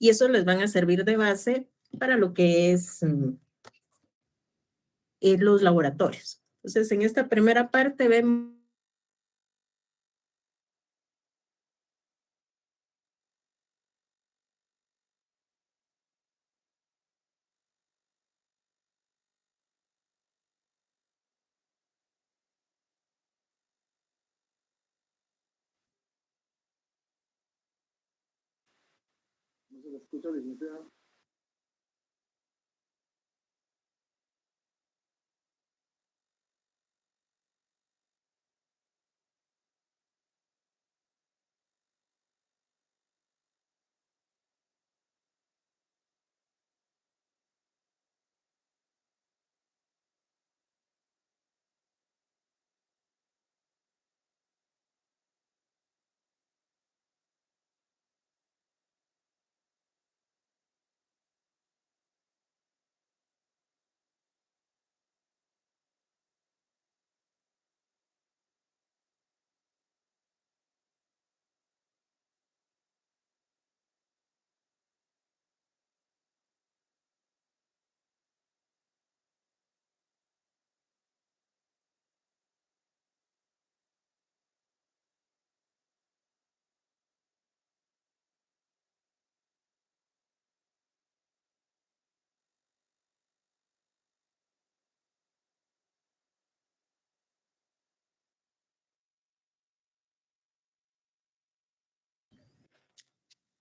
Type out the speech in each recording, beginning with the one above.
y eso les van a servir de base para lo que es los laboratorios. Entonces, en esta primera parte vemos No se le escucha, licenciada.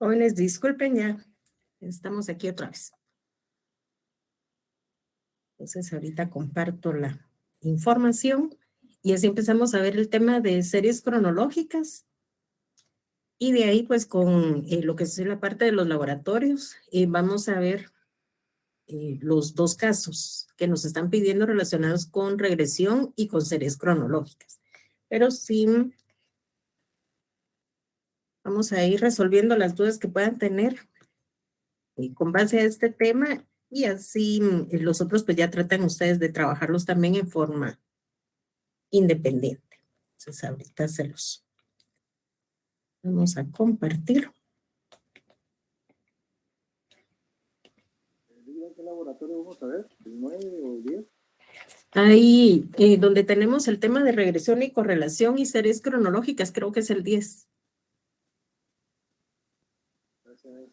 Jóvenes, disculpen, ya estamos aquí otra vez. Entonces, ahorita comparto la información y así empezamos a ver el tema de series cronológicas. Y de ahí, pues, con lo que es la parte de los laboratorios, vamos a ver los dos casos que nos están pidiendo relacionados con regresión y con series cronológicas. Pero sí, vamos a ir resolviendo las dudas que puedan tener con base a este tema y así los otros pues ya tratan ustedes de trabajarlos también en forma independiente. Entonces ahorita se los vamos a compartir. ¿Qué laboratorio vamos a ver? ¿El 9 o el 10? Ahí donde tenemos el tema de regresión y correlación y series cronológicas, creo que es el 10. Gracias.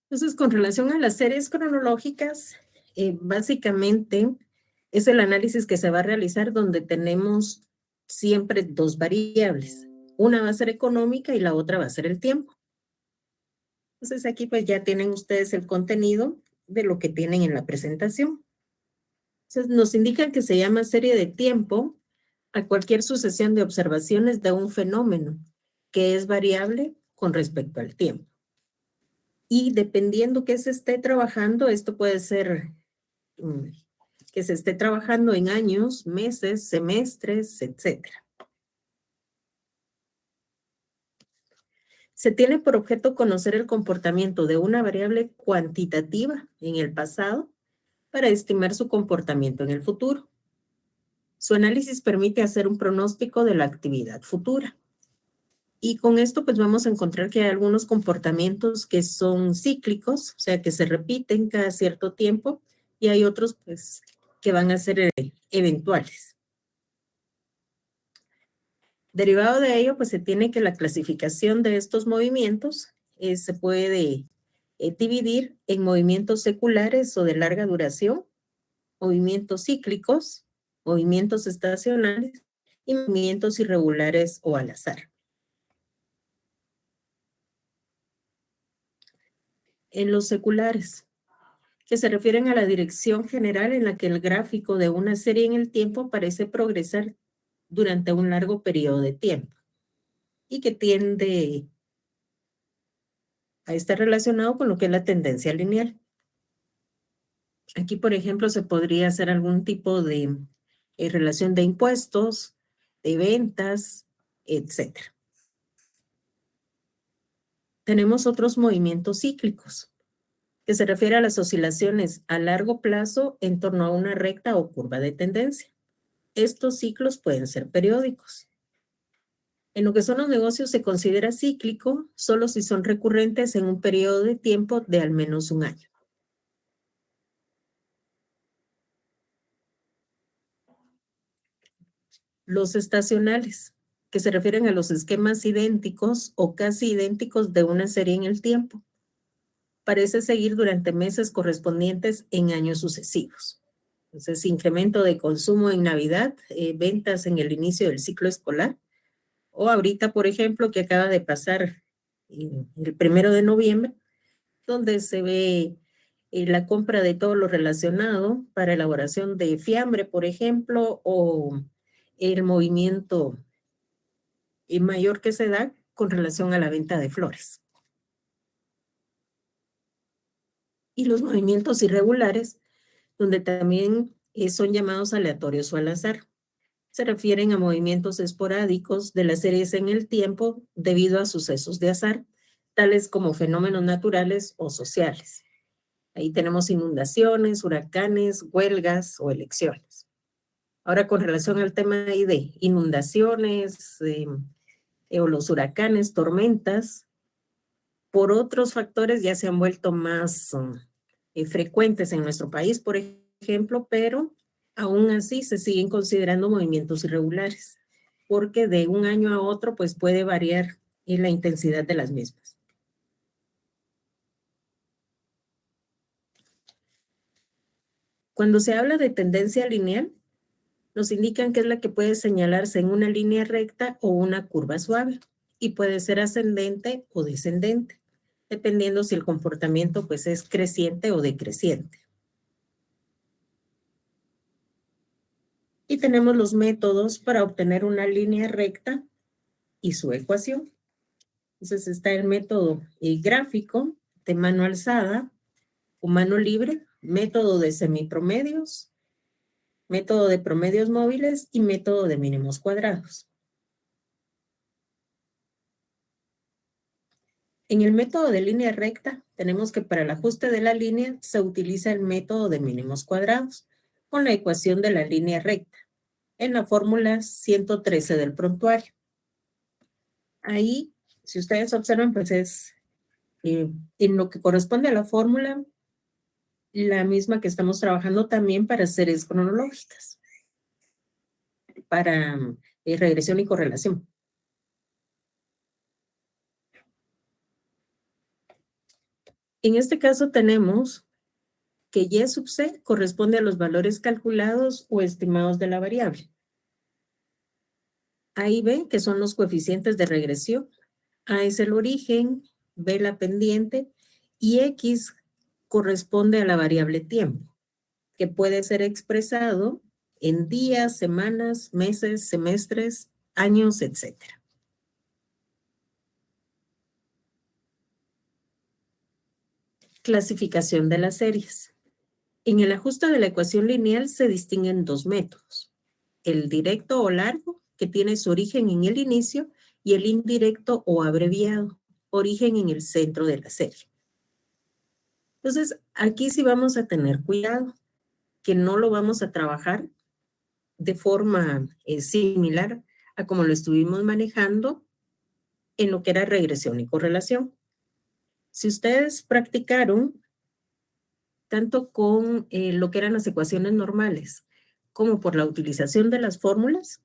Entonces, con relación a las series cronológicas, básicamente es el análisis que se va a realizar donde tenemos siempre dos variables. Una va a ser económica y la otra va a ser el tiempo. Entonces, aquí pues ya tienen ustedes el contenido de lo que tienen en la presentación. Entonces, nos indican que se llama serie de tiempo a cualquier sucesión de observaciones de un fenómeno que es variable con respecto al tiempo. Y dependiendo que se esté trabajando, esto puede ser que se esté trabajando en años, meses, semestres, etc. Se tiene por objeto conocer el comportamiento de una variable cuantitativa en el pasado para estimar su comportamiento en el futuro. Su análisis permite hacer un pronóstico de la actividad futura. Y con esto pues vamos a encontrar que hay algunos comportamientos que son cíclicos, o sea, que se repiten cada cierto tiempo, y hay otros pues que van a ser eventuales. Derivado de ello, pues se tiene que la clasificación de estos movimientos se puede dividir en movimientos seculares o de larga duración, movimientos cíclicos, movimientos estacionales y movimientos irregulares o al azar. En los seculares, que se refieren a la dirección general en la que el gráfico de una serie en el tiempo parece progresar durante un largo periodo de tiempo y que tiende a estar relacionado con lo que es la tendencia lineal. Aquí, por ejemplo, se podría hacer algún tipo de relación de impuestos, de ventas, etc. Tenemos otros movimientos cíclicos, que se refiere a las oscilaciones a largo plazo en torno a una recta o curva de tendencia. estos ciclos pueden ser periódicos. En lo que son los negocios se considera cíclico solo si son recurrentes en un periodo de tiempo de al menos un año. Los estacionales, que se refieren a los esquemas idénticos o casi idénticos de una serie en el tiempo, parece seguir durante meses correspondientes en años sucesivos. Entonces, incremento de consumo en Navidad, ventas en el inicio del ciclo escolar, o ahorita, por ejemplo, que acaba de pasar el 1 de noviembre, donde se ve la compra de todo lo relacionado para elaboración de fiambre, por ejemplo, o el movimiento mayor que se da con relación a la venta de flores. Y los movimientos irregulares, donde también son llamados aleatorios o al azar. Se refieren a movimientos esporádicos de las series en el tiempo debido a sucesos de azar, tales como fenómenos naturales o sociales. Ahí tenemos inundaciones, huracanes, huelgas o elecciones. Ahora, con relación al tema de inundaciones o los huracanes, tormentas, por otros factores ya se han vuelto más frecuentes en nuestro país, por ejemplo, pero aún así se siguen considerando movimientos irregulares, porque de un año a otro pues puede variar la intensidad de las mismas. Cuando se habla de tendencia lineal, nos indican que es la que puede señalarse en una línea recta o una curva suave y puede ser ascendente o descendente, dependiendo si el comportamiento pues es creciente o decreciente. Y tenemos los métodos para obtener una línea recta y su ecuación. Entonces está el método gráfico de mano alzada o mano libre, método de semipromedios, método de promedios móviles y método de mínimos cuadrados. En el método de línea recta, tenemos que para el ajuste de la línea se utiliza el método de mínimos cuadrados con la ecuación de la línea recta en la fórmula 113 del prontuario. Ahí, si ustedes observan, pues es en lo que corresponde a la fórmula, la misma que estamos trabajando también para series cronológicas, para regresión y correlación. En este caso tenemos que Y sub C corresponde a los valores calculados o estimados de la variable. Ahí ven que son los coeficientes de regresión. A es el origen, B la pendiente y X corresponde a la variable tiempo, que puede ser expresado en días, semanas, meses, semestres, años, etc. Clasificación de las series. En el ajuste de la ecuación lineal se distinguen dos métodos. El directo o largo, que tiene su origen en el inicio, y el indirecto o abreviado, origen en el centro de la serie. Entonces, aquí sí vamos a tener cuidado, que no lo vamos a trabajar de forma similar a como lo estuvimos manejando en lo que era regresión y correlación. Si ustedes practicaron tanto con lo que eran las ecuaciones normales como por la utilización de las fórmulas,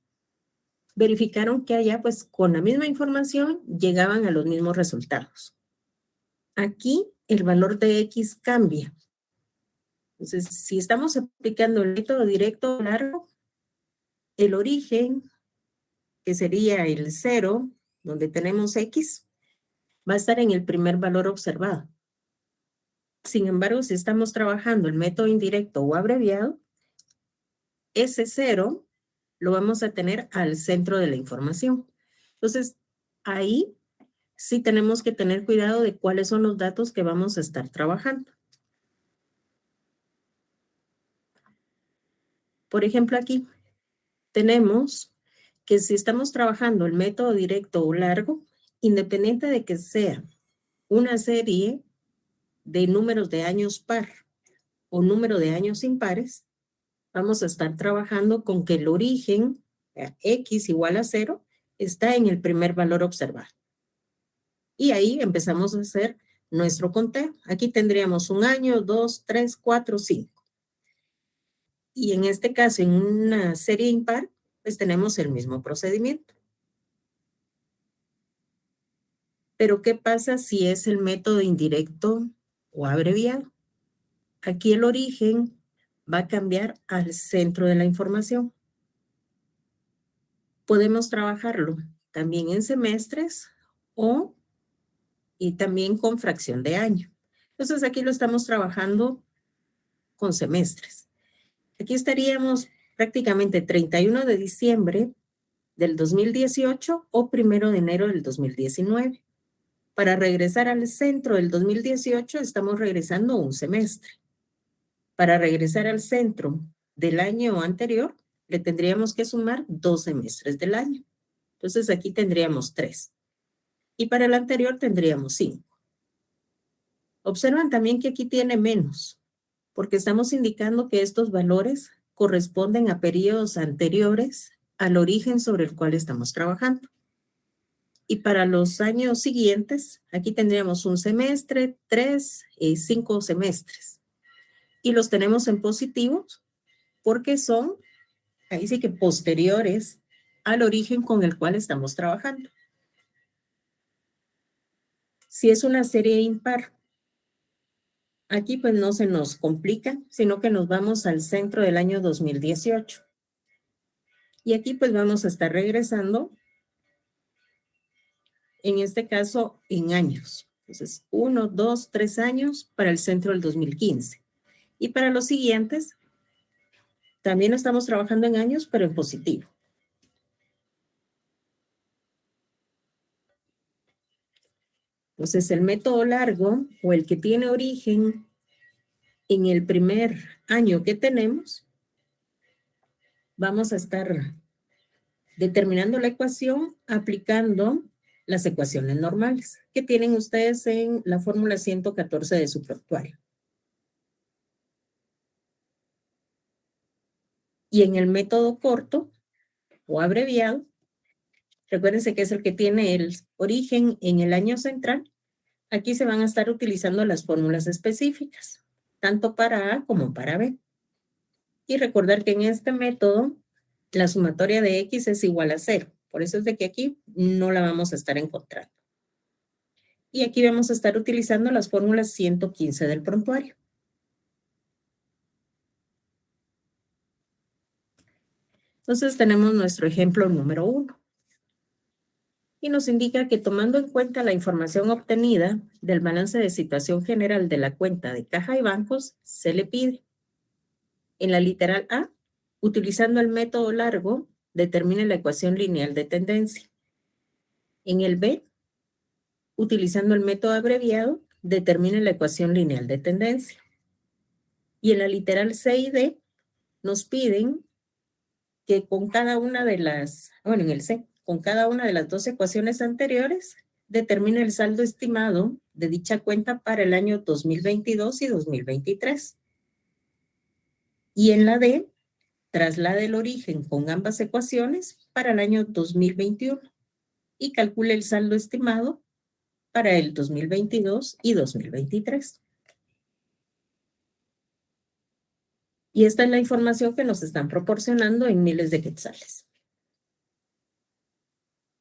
verificaron que allá, pues, con la misma información llegaban a los mismos resultados. Aquí el valor de X cambia. Entonces, si estamos aplicando el método directo o largo, el origen, que sería el 0, donde tenemos X, va a estar en el primer valor observado. Sin embargo, si estamos trabajando el método indirecto o abreviado, ese 0 lo vamos a tener al centro de la información. Entonces, ahí sí tenemos que tener cuidado de cuáles son los datos que vamos a estar trabajando. Por ejemplo, aquí tenemos que si estamos trabajando el método directo o largo, independiente de que sea una serie de números de años par o número de años impares, vamos a estar trabajando con que el origen, X igual a 0, está en el primer valor observado. Y ahí empezamos a hacer nuestro conteo. Aquí tendríamos 1 año, 2, 3, 4, 5. Y en este caso, en una serie impar, pues tenemos el mismo procedimiento. Pero ¿qué pasa si es el método indirecto o abreviado? Aquí el origen va a cambiar al centro de la información. Podemos trabajarlo también en semestres y también con fracción de año. Entonces aquí lo estamos trabajando con semestres. Aquí estaríamos prácticamente 31 de diciembre del 2018 o 1 de enero del 2019. Para regresar al centro del 2018 estamos regresando un semestre. Para regresar al centro del año anterior, le tendríamos que sumar 2 semestres del año. Entonces aquí tendríamos 3. Y para el anterior tendríamos 5. Observan también que aquí tiene menos, porque estamos indicando que estos valores corresponden a periodos anteriores al origen sobre el cual estamos trabajando. Y para los años siguientes, aquí tendríamos un semestre, 3 y 5 semestres. Y los tenemos en positivos porque son, ahí sí que posteriores al origen con el cual estamos trabajando. Si es una serie impar, aquí pues no se nos complica, sino que nos vamos al centro del año 2018. Y aquí pues vamos a estar regresando, en este caso, en años. Entonces, 1, 2, 3 años para el centro del 2015. Y para los siguientes, también estamos trabajando en años, pero en positivo. Entonces, el método largo o el que tiene origen en el primer año que tenemos, vamos a estar determinando la ecuación aplicando las ecuaciones normales que tienen ustedes en la fórmula 114 de su prontuario. Y en el método corto o abreviado, recuérdense que es el que tiene el origen en el año central, aquí se van a estar utilizando las fórmulas específicas, tanto para A como para B. Y recordar que en este método, la sumatoria de X es igual a 0. Por eso es de que aquí no la vamos a estar encontrando. Y aquí vamos a estar utilizando las fórmulas 115 del prontuario. Entonces tenemos nuestro ejemplo número 1. Y nos indica que tomando en cuenta la información obtenida del balance de situación general de la cuenta de caja y bancos, se le pide. En la literal A, utilizando el método largo, determine la ecuación lineal de tendencia. En el B, utilizando el método abreviado, determine la ecuación lineal de tendencia. Y en la literal C y D, nos piden que con cada una de las, bueno, en el C, con cada una de las 2 ecuaciones anteriores, determine el saldo estimado de dicha cuenta para el año 2022 y 2023. Y en la D, traslade el origen con ambas ecuaciones para el año 2021 y calcule el saldo estimado para el 2022 y 2023. Y esta es la información que nos están proporcionando en miles de quetzales.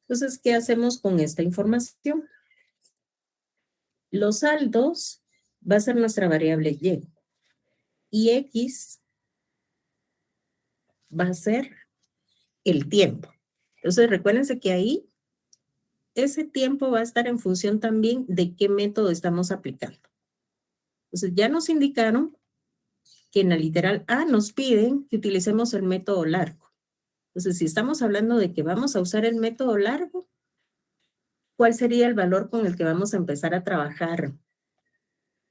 Entonces, ¿qué hacemos con esta información? Los saldos va a ser nuestra variable Y. Y X va a ser el tiempo. Entonces, recuérdense que ahí ese tiempo va a estar en función también de qué método estamos aplicando. Entonces, ya nos indicaron que en la literal A nos piden que utilicemos el método largo. Entonces, si estamos hablando de que vamos a usar el método largo, ¿cuál sería el valor con el que vamos a empezar a trabajar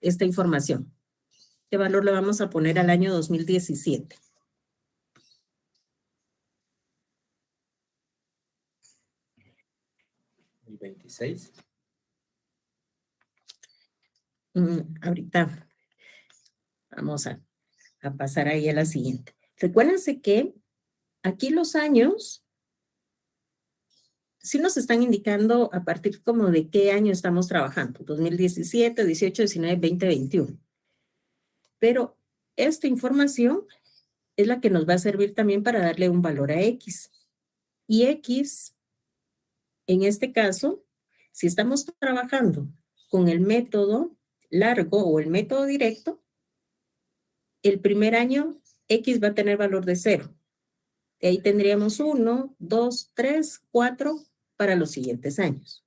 esta información? ¿Qué valor le vamos a poner al año 2017? ¿Y 26? Ahorita vamos a pasar ahí a la siguiente. Recuérdense que aquí los años sí nos están indicando a partir como de qué año estamos trabajando, 2017, 18, 19, 20, 21. Pero esta información es la que nos va a servir también para darle un valor a X. Y X, en este caso, si estamos trabajando con el método largo o el método directo, el primer año X va a tener valor de 0. De ahí tendríamos 1, 2, 3, 4 para los siguientes años.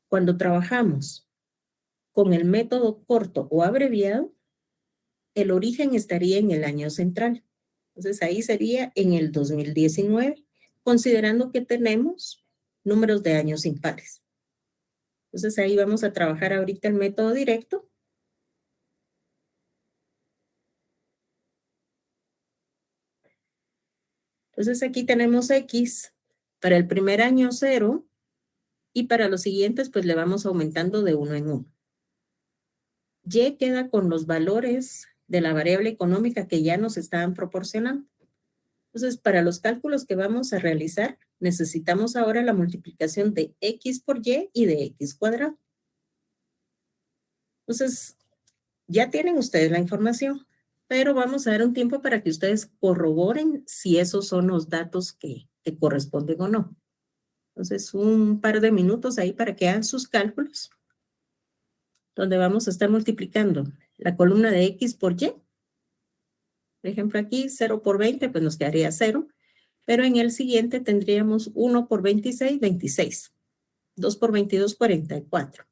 Cuando trabajamos con el método corto o abreviado, el origen estaría en el año central. Entonces ahí sería en el 2019, considerando que tenemos números de años impares. Entonces ahí vamos a trabajar ahorita el método directo. Entonces aquí tenemos X para el primer año 0 y para los siguientes pues le vamos aumentando de 1 en 1. Y queda con los valores de la variable económica que ya nos estaban proporcionando. Entonces, para los cálculos que vamos a realizar, necesitamos ahora la multiplicación de X por Y de X cuadrado. Entonces, ya tienen ustedes la información, pero vamos a dar un tiempo para que ustedes corroboren si esos son los datos que corresponden o no. Entonces, un par de minutos ahí para que hagan sus cálculos, donde vamos a estar multiplicando la columna de X por Y. Por ejemplo, aquí 0 por 20, pues nos quedaría 0. Pero en el siguiente tendríamos 1 por 26, 26. 2 por 22, 44.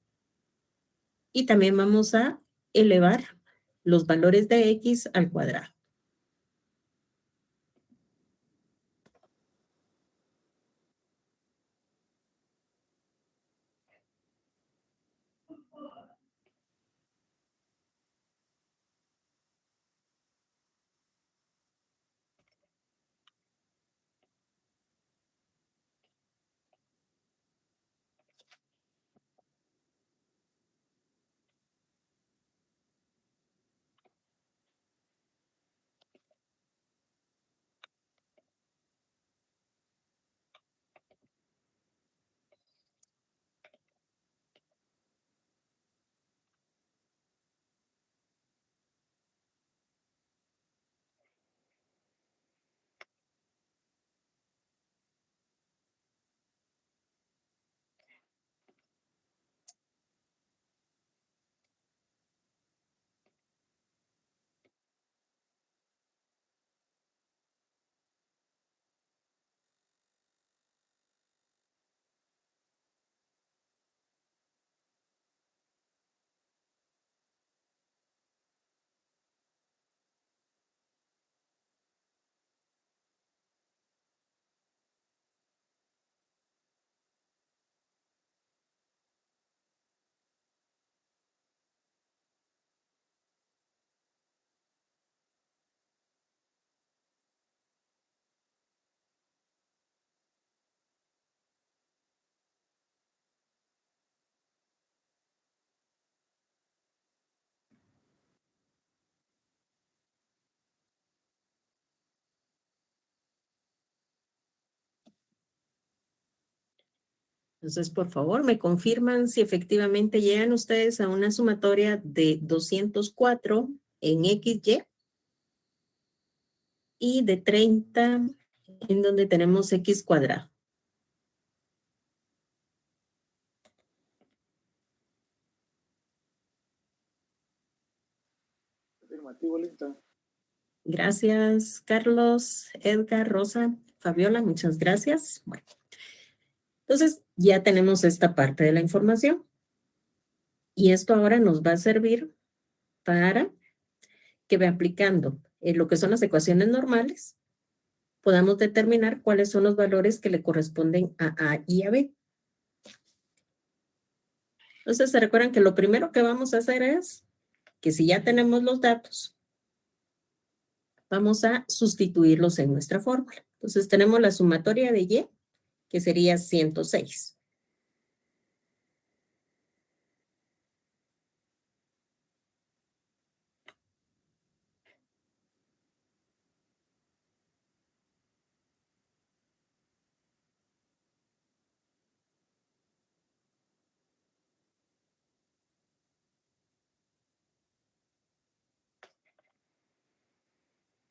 Y también vamos a elevar los valores de X al cuadrado. Entonces, por favor, me confirman si efectivamente llegan ustedes a una sumatoria de 204 en XY y de 30 en donde tenemos X cuadrado. Afirmativo, lista. Gracias, Carlos, Edgar, Rosa, Fabiola, muchas gracias. Bueno, entonces ya tenemos esta parte de la información. Y esto ahora nos va a servir para que aplicando lo que son las ecuaciones normales, podamos determinar cuáles son los valores que le corresponden a A y a B. Entonces, se recuerdan que lo primero que vamos a hacer es que si ya tenemos los datos, vamos a sustituirlos en nuestra fórmula. Entonces, tenemos la sumatoria de Y, que sería 106.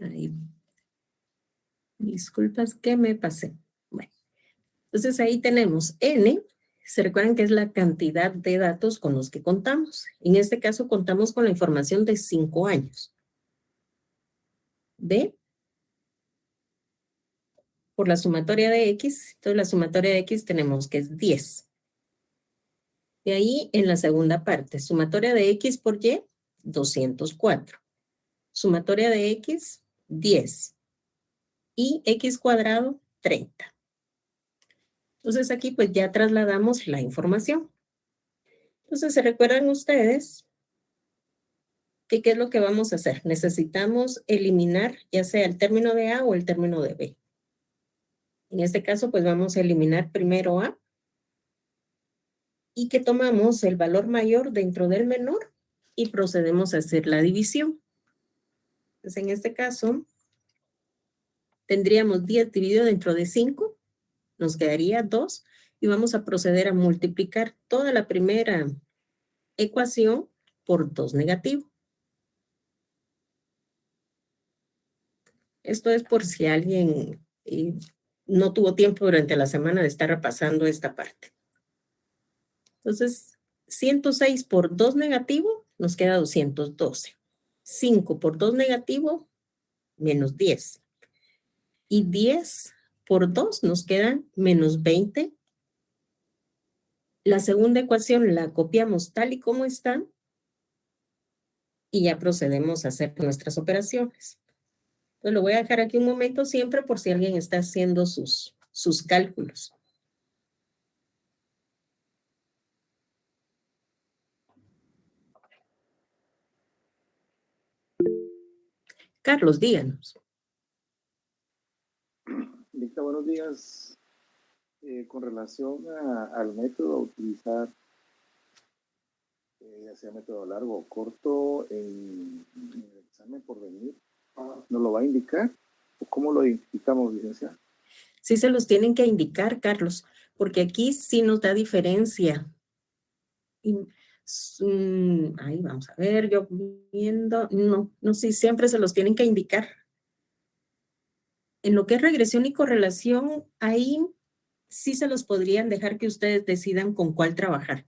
Ahí. Disculpas que me pasé. Bueno, entonces ahí tenemos N. Se recuerdan que es la cantidad de datos con los que contamos. En este caso contamos con la información de 5 años. B por la sumatoria de X. Entonces la sumatoria de X tenemos que es 10. De ahí en la segunda parte, sumatoria de X por Y, 204. Sumatoria de X, 10. Y X cuadrado, 30. Entonces aquí pues ya trasladamos la información. Entonces, ¿se recuerdan ustedes que qué es lo que vamos a hacer? Necesitamos eliminar ya sea el término de A o el término de B. En este caso, pues vamos a eliminar primero A y que tomamos el valor mayor dentro del menor y procedemos a hacer la división. Entonces, en este caso, tendríamos 10 dividido dentro de 5, nos quedaría 2 y vamos a proceder a multiplicar toda la primera ecuación por 2 negativo. Esto es por si alguien no tuvo tiempo durante la semana de estar repasando esta parte. Entonces, 106 por 2 negativo nos queda 212. 5 por 2 negativo, menos 10. Y 10 por 2 nos quedan menos 20. La segunda ecuación la copiamos tal y como está y ya procedemos a hacer nuestras operaciones. Entonces, lo voy a dejar aquí un momento siempre por si alguien está haciendo sus cálculos. Carlos, díganos. Lista, buenos días. Con relación al método a utilizar, ya sea método largo o corto, en el examen por venir, ¿nos lo va a indicar? ¿O cómo lo identificamos, licenciada? Sí se los tienen que indicar, Carlos, porque aquí sí nos da diferencia. Ahí vamos a ver, yo viendo, no, sí, siempre se los tienen que indicar. En lo que es regresión y correlación, ahí sí se los podrían dejar que ustedes decidan con cuál trabajar.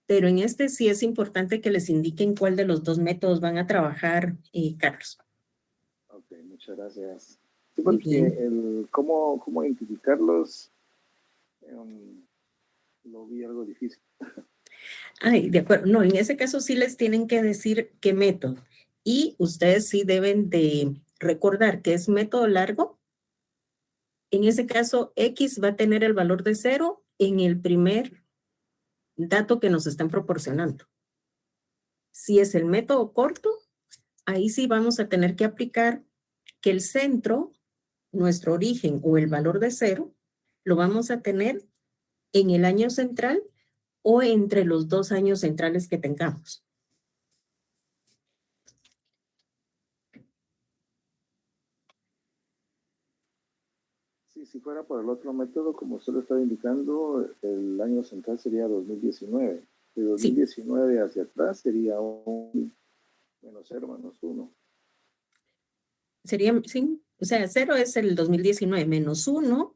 Pero en este sí es importante que les indiquen cuál de los dos métodos van a trabajar, Carlos. Ok, muchas gracias. Sí, Muy porque bien. cómo identificarlos lo vi algo difícil. Ay, de acuerdo. No, en ese caso sí les tienen que decir qué método. Y ustedes sí deben de recordar que es método largo. En ese caso, X va a tener el valor de 0 en el primer dato que nos están proporcionando. Si es el método corto, ahí sí vamos a tener que aplicar que el centro, nuestro origen o el valor de 0, lo vamos a tener en el año central o entre los 2 años centrales que tengamos. Sí, si fuera por el otro método, como usted lo estaba indicando, el año central sería 2019. De 2019 hacia atrás sería un menos 0, menos 1. Sería, sí, o sea, 0 es el 2019, menos 1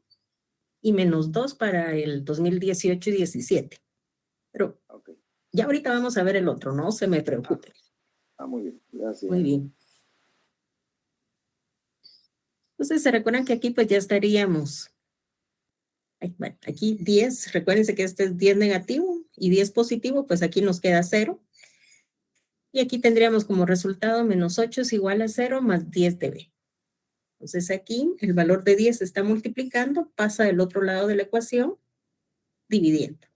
y menos 2 para el 2018 y 17. Pero okay. Ya ahorita vamos a ver el otro, no se me preocupe. Muy bien, gracias. Muy bien. Entonces, ¿se recuerdan que aquí pues ya estaríamos? Bueno, aquí 10, recuérdense que este es 10 negativo y 10 positivo, pues aquí nos queda 0. Y aquí tendríamos como resultado menos 8 es igual a 0 más 10 de B. Entonces aquí el valor de 10 se está multiplicando, pasa del otro lado de la ecuación, dividiendo.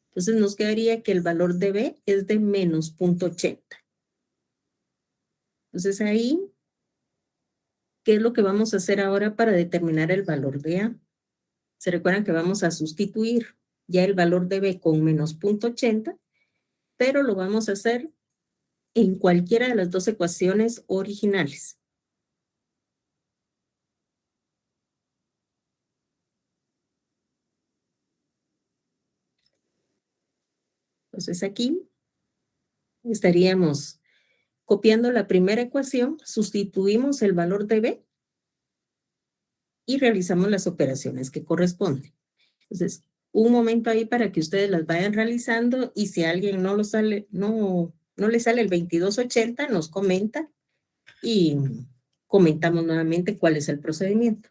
Entonces nos quedaría que el valor de B es de menos 0.80. Entonces ahí, ¿qué es lo que vamos a hacer ahora para determinar el valor de A? Se recuerdan que vamos a sustituir ya el valor de B con menos 0.80, pero lo vamos a hacer en cualquiera de las dos ecuaciones originales. Entonces aquí estaríamos Copiando la primera ecuación, sustituimos el valor de B y realizamos las operaciones que corresponden. Entonces, un momento ahí para que ustedes las vayan realizando y si a alguien no le sale el 2280, nos comenta y comentamos nuevamente cuál es el procedimiento.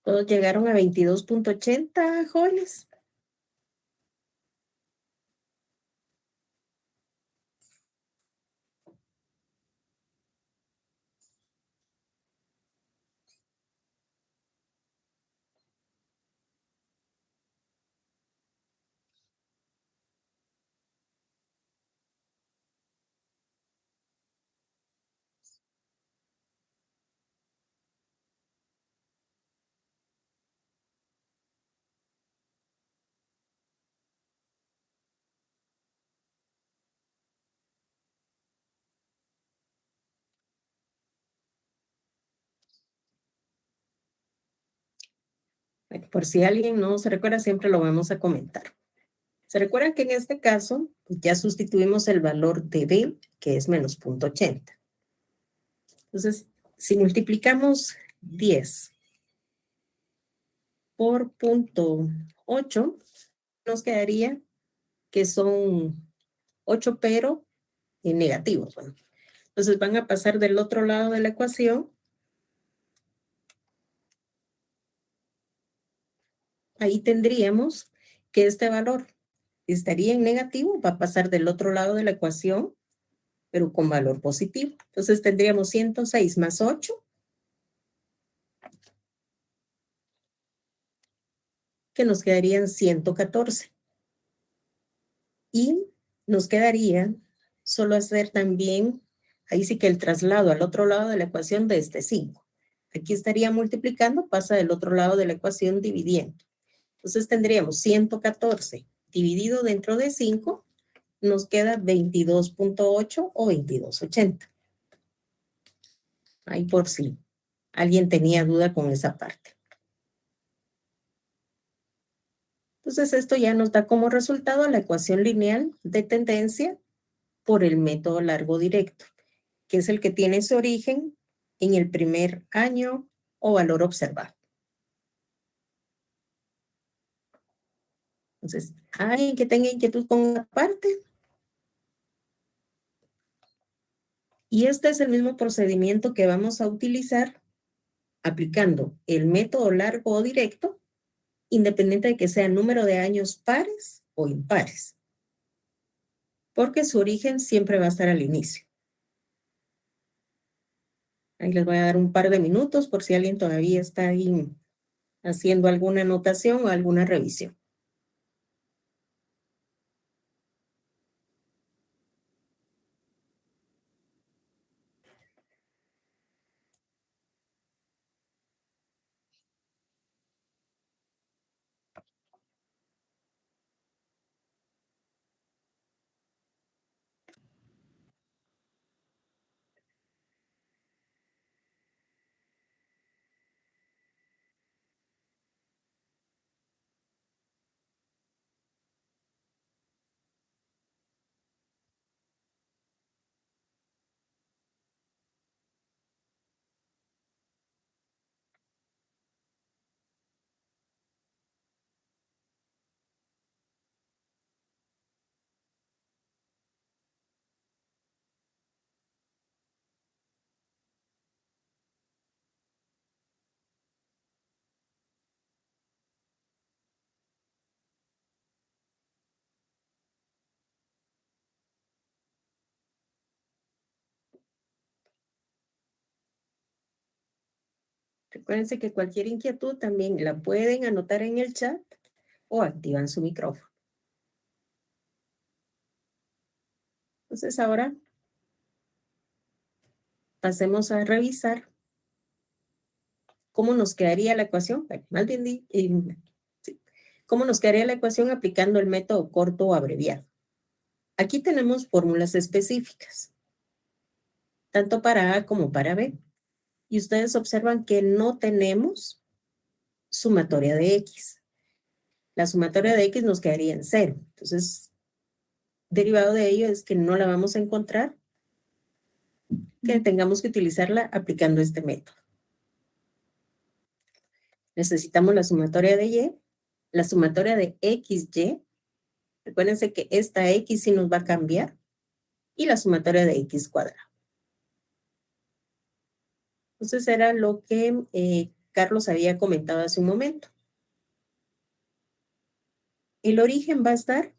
Todos llegaron a 22.80, jóvenes. Bueno, por si alguien no se recuerda, siempre lo vamos a comentar. Se recuerdan que en este caso pues ya sustituimos el valor de B, que es menos 0.80. Entonces, si multiplicamos 10 por 0.8, nos quedaría que son 8, pero en negativos. Bueno, entonces van a pasar del otro lado de la ecuación. Ahí tendríamos que este valor estaría en negativo, va a pasar del otro lado de la ecuación, pero con valor positivo. Entonces tendríamos 106 más 8, que nos quedarían 114. Y nos quedaría solo hacer también, ahí sí que el traslado al otro lado de la ecuación de este 5. Aquí estaría multiplicando, pasa del otro lado de la ecuación dividiendo. Entonces tendríamos 114 dividido dentro de 5, nos queda 22.8 o 22.80. Ahí por si alguien tenía duda con esa parte. Entonces esto ya nos da como resultado la ecuación lineal de tendencia por el método largo directo, que es el que tiene su origen en el primer año o valor observado. Entonces, ¿alguien que tenga inquietud con la parte? Y este es el mismo procedimiento que vamos a utilizar aplicando el método largo o directo, independiente de que sea número de años pares o impares, porque su origen siempre va a estar al inicio. Ahí les voy a dar un par de minutos por si alguien todavía está ahí haciendo alguna anotación o alguna revisión. Recuérdense que cualquier inquietud también la pueden anotar en el chat o activan su micrófono. Entonces ahora pasemos a revisar cómo nos quedaría la ecuación. Bueno, más bien, sí. ¿Cómo nos quedaría la ecuación aplicando el método corto o abreviado? Aquí tenemos fórmulas específicas, tanto para A como para B. Y ustedes observan que no tenemos sumatoria de X. La sumatoria de X nos quedaría en 0. Entonces, derivado de ello es que no la vamos a encontrar, que tengamos que utilizarla aplicando este método. Necesitamos la sumatoria de Y, la sumatoria de XY. Recuérdense que esta X sí nos va a cambiar. Y la sumatoria de X cuadrado. Entonces era lo que Carlos había comentado hace un momento. El origen va a estar,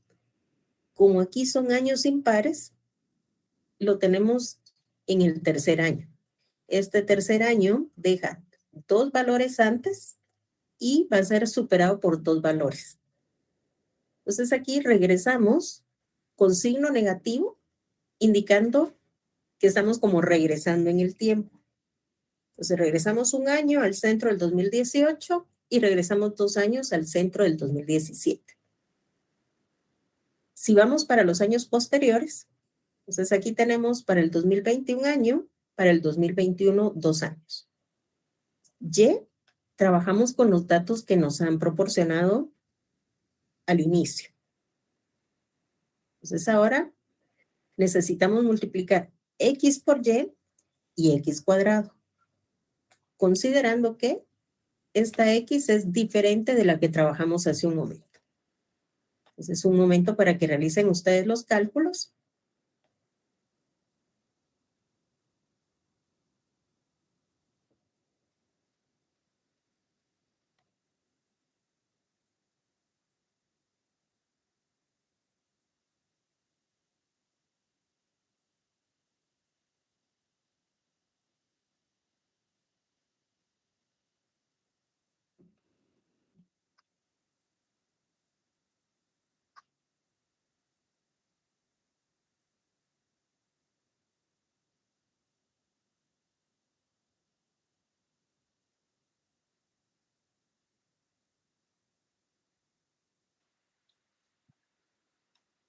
como aquí son años impares, lo tenemos en el tercer año. Este tercer año deja 2 valores antes y va a ser superado por 2 valores. Entonces aquí regresamos con signo negativo, indicando que estamos como regresando en el tiempo. Entonces regresamos un año al centro del 2018 y regresamos 2 años al centro del 2017. Si vamos para los años posteriores, entonces aquí tenemos para el 2020 un año, para el 2021 2 años. Y trabajamos con los datos que nos han proporcionado al inicio. Entonces ahora necesitamos multiplicar X por y X cuadrado, considerando que esta X es diferente de la que trabajamos hace un momento. Entonces es un momento para que realicen ustedes los cálculos.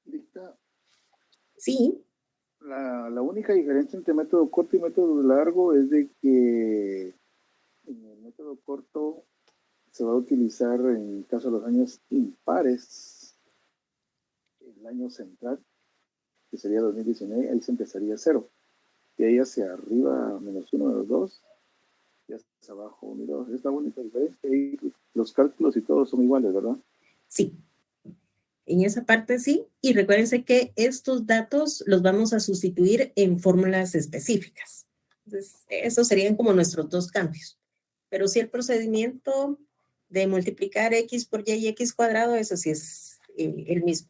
Dicta, Sí, la única diferencia entre método corto y método largo es de que en el método corto se va a utilizar en caso de los años impares el año central, que sería 2019, ahí se empezaría 0. De ahí hacia arriba, -1, -2, y hacia abajo 1 y 2. Es la única diferencia. Y los cálculos y todos son iguales, ¿verdad? sí. En esa parte sí. Y recuérdense que estos datos los vamos a sustituir en fórmulas específicas. Entonces, esos serían como nuestros 2 cambios. Pero sí el procedimiento de multiplicar X por Y X cuadrado, eso sí es el mismo.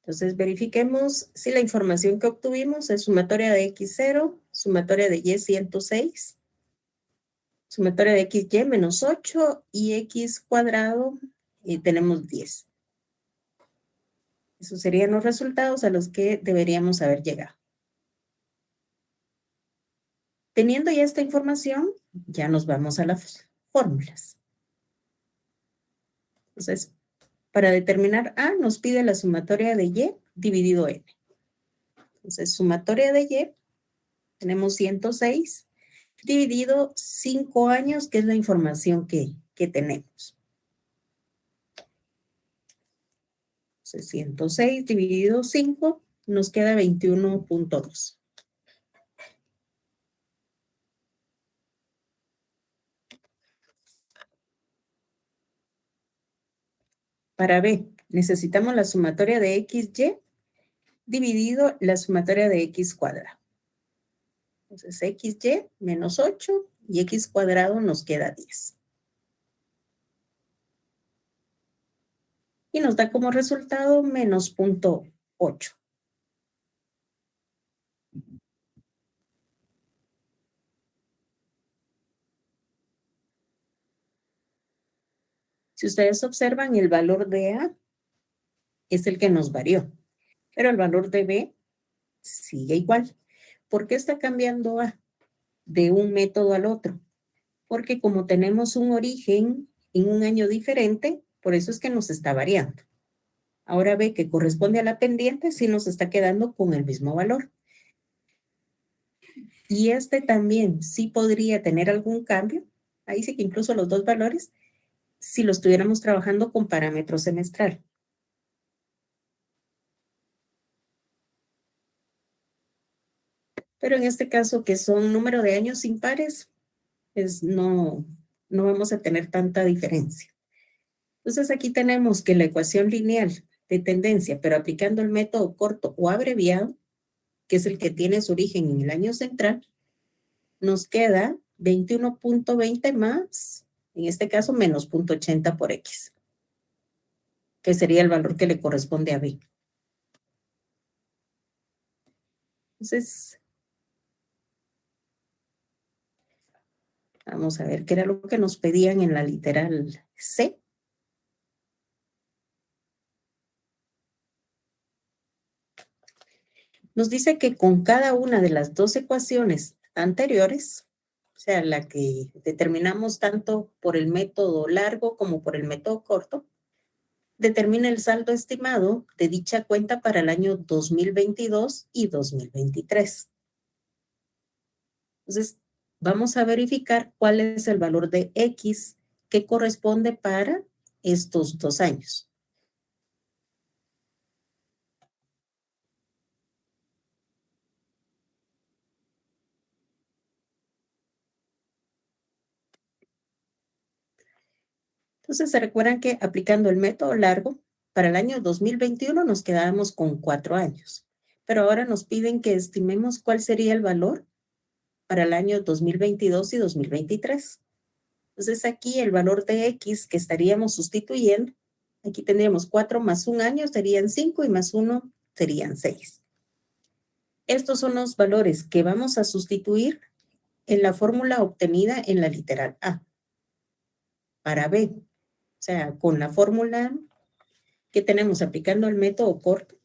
Entonces, verifiquemos si la información que obtuvimos es sumatoria de x0, sumatoria de y 106, sumatoria de xy menos 8 y x cuadrado, y tenemos 10. Esos serían los resultados a los que deberíamos haber llegado. Teniendo ya esta información, ya nos vamos a las fórmulas. Entonces, para determinar A, nos pide la sumatoria de Y dividido N. Entonces, sumatoria de Y, tenemos 106, dividido 5 años, que es la información que tenemos. Entonces, 106 dividido 5, nos queda 21.2. Para B, necesitamos la sumatoria de XY dividido la sumatoria de X cuadrado. Entonces, XY menos 8 y X cuadrado nos queda 10. Y nos da como resultado menos 0.8. Si ustedes observan, el valor de A es el que nos varió, pero el valor de B sigue igual. ¿Por qué está cambiando A de un método al otro? Porque como tenemos un origen en un año diferente, por eso es que nos está variando. Ahora B, que corresponde a la pendiente, sí nos está quedando con el mismo valor. Y este también sí podría tener algún cambio. Ahí sí que incluso los dos valores, si lo estuviéramos trabajando con parámetro semestral. Pero en este caso, que son número de años impares, pues no vamos a tener tanta diferencia. Entonces aquí tenemos que la ecuación lineal de tendencia, pero aplicando el método corto o abreviado, que es el que tiene su origen en el año central, nos queda 21.20 más, en este caso, menos 0.80 por X, que sería el valor que le corresponde a B. Entonces, vamos a ver qué era lo que nos pedían en la literal C. Nos dice que con cada una de las dos ecuaciones anteriores, o sea, la que determinamos tanto por el método largo como por el método corto, determina el saldo estimado de dicha cuenta para el año 2022 y 2023. Entonces, vamos a verificar cuál es el valor de X que corresponde para estos 2 años. Entonces, se recuerdan que aplicando el método largo, para el año 2021 nos quedábamos con 4 años, pero ahora nos piden que estimemos cuál sería el valor para el año 2022 y 2023. Entonces, aquí el valor de X que estaríamos sustituyendo, aquí tendríamos 4 más 1 año serían 5 y más 1 serían 6. Estos son los valores que vamos a sustituir en la fórmula obtenida en la literal A. Para B, o sea, con la fórmula que tenemos aplicando el método corto,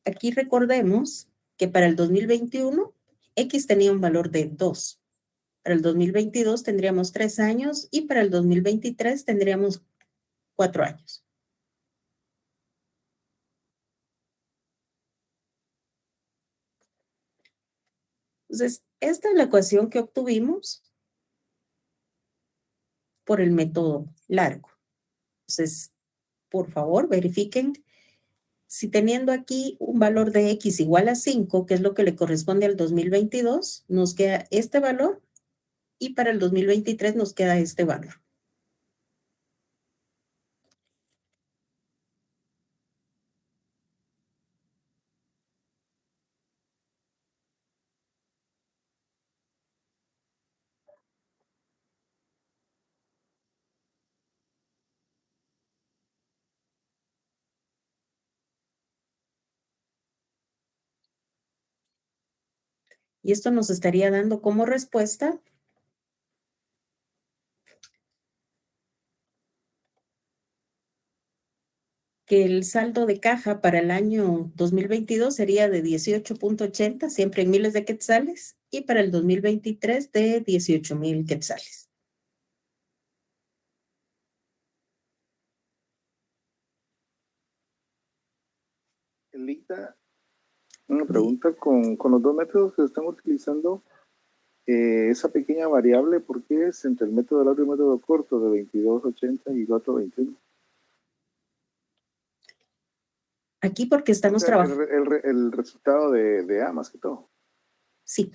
aquí recordemos que para el 2021, X tenía un valor de 2. Para el 2022 tendríamos 3 años y para el 2023 tendríamos 4 años. Entonces, esta es la ecuación que obtuvimos por el método largo. Entonces, por favor, verifiquen si teniendo aquí un valor de X igual a 5, que es lo que le corresponde al 2022, nos queda este valor y para el 2023 nos queda este valor. Y esto nos estaría dando como respuesta que el saldo de caja para el año 2022 sería de 18.80, siempre en miles de quetzales, y para el 2023 de 18,000 quetzales. Elita, una pregunta, con los dos métodos que se están utilizando, esa pequeña variable, ¿por qué es entre el método largo y el método corto de 22.80 y 4.21? Aquí porque O estamos sea, trabajando. el resultado de A más que todo. Sí,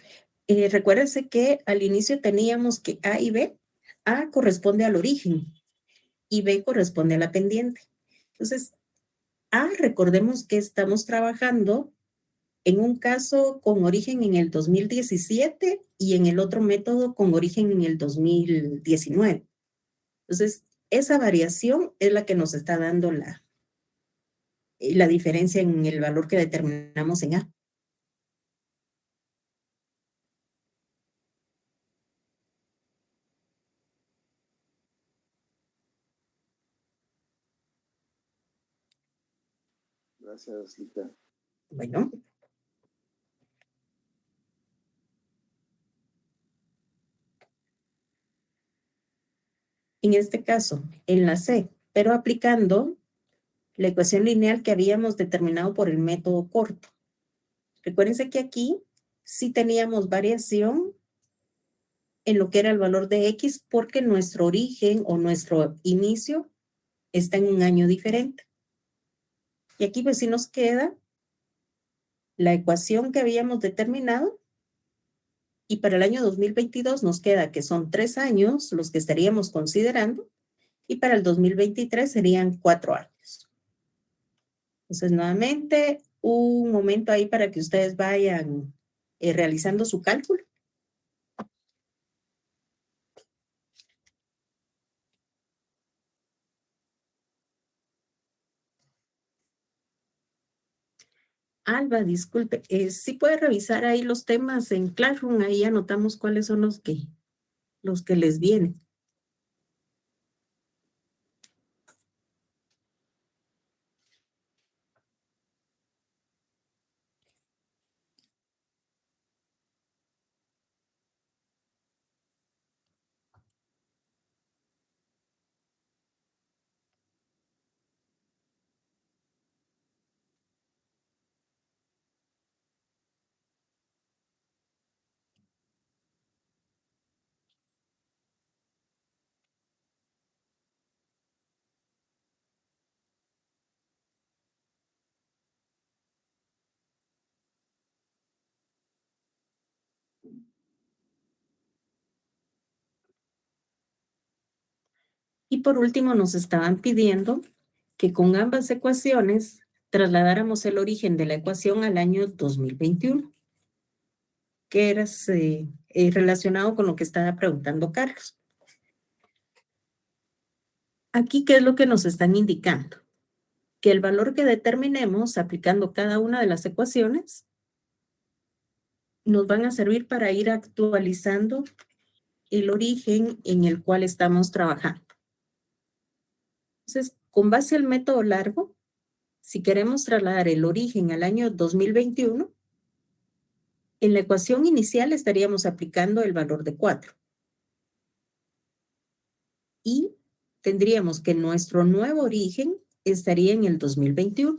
recuérdense que al inicio teníamos que A y B. A corresponde al origen y B corresponde a la pendiente. Entonces, A, recordemos que estamos trabajando en un caso con origen en el 2017 y en el otro método con origen en el 2019. Entonces, esa variación es la que nos está dando la diferencia en el valor que determinamos en A. Gracias, Lita. Bueno, en este caso, en la C, pero aplicando la ecuación lineal que habíamos determinado por el método corto. Recuérdense que aquí sí teníamos variación en lo que era el valor de X porque nuestro origen o nuestro inicio está en un año diferente. Y aquí pues sí nos queda la ecuación que habíamos determinado y para el año 2022 nos queda que son 3 años los que estaríamos considerando y para el 2023 serían 4 años. Entonces, nuevamente, un momento ahí para que ustedes vayan realizando su cálculo. Alba, disculpe, sí puede revisar ahí los temas en Classroom, ahí anotamos cuáles son los que les vienen. Y por último, nos estaban pidiendo que con ambas ecuaciones trasladáramos el origen de la ecuación al año 2021, que era relacionado con lo que estaba preguntando Carlos. Aquí, ¿qué es lo que nos están indicando? Que el valor que determinemos aplicando cada una de las ecuaciones nos van a servir para ir actualizando el origen en el cual estamos trabajando. Entonces, con base al método largo, si queremos trasladar el origen al año 2021, en la ecuación inicial estaríamos aplicando el valor de 4. Y tendríamos que nuestro nuevo origen estaría en el 2021.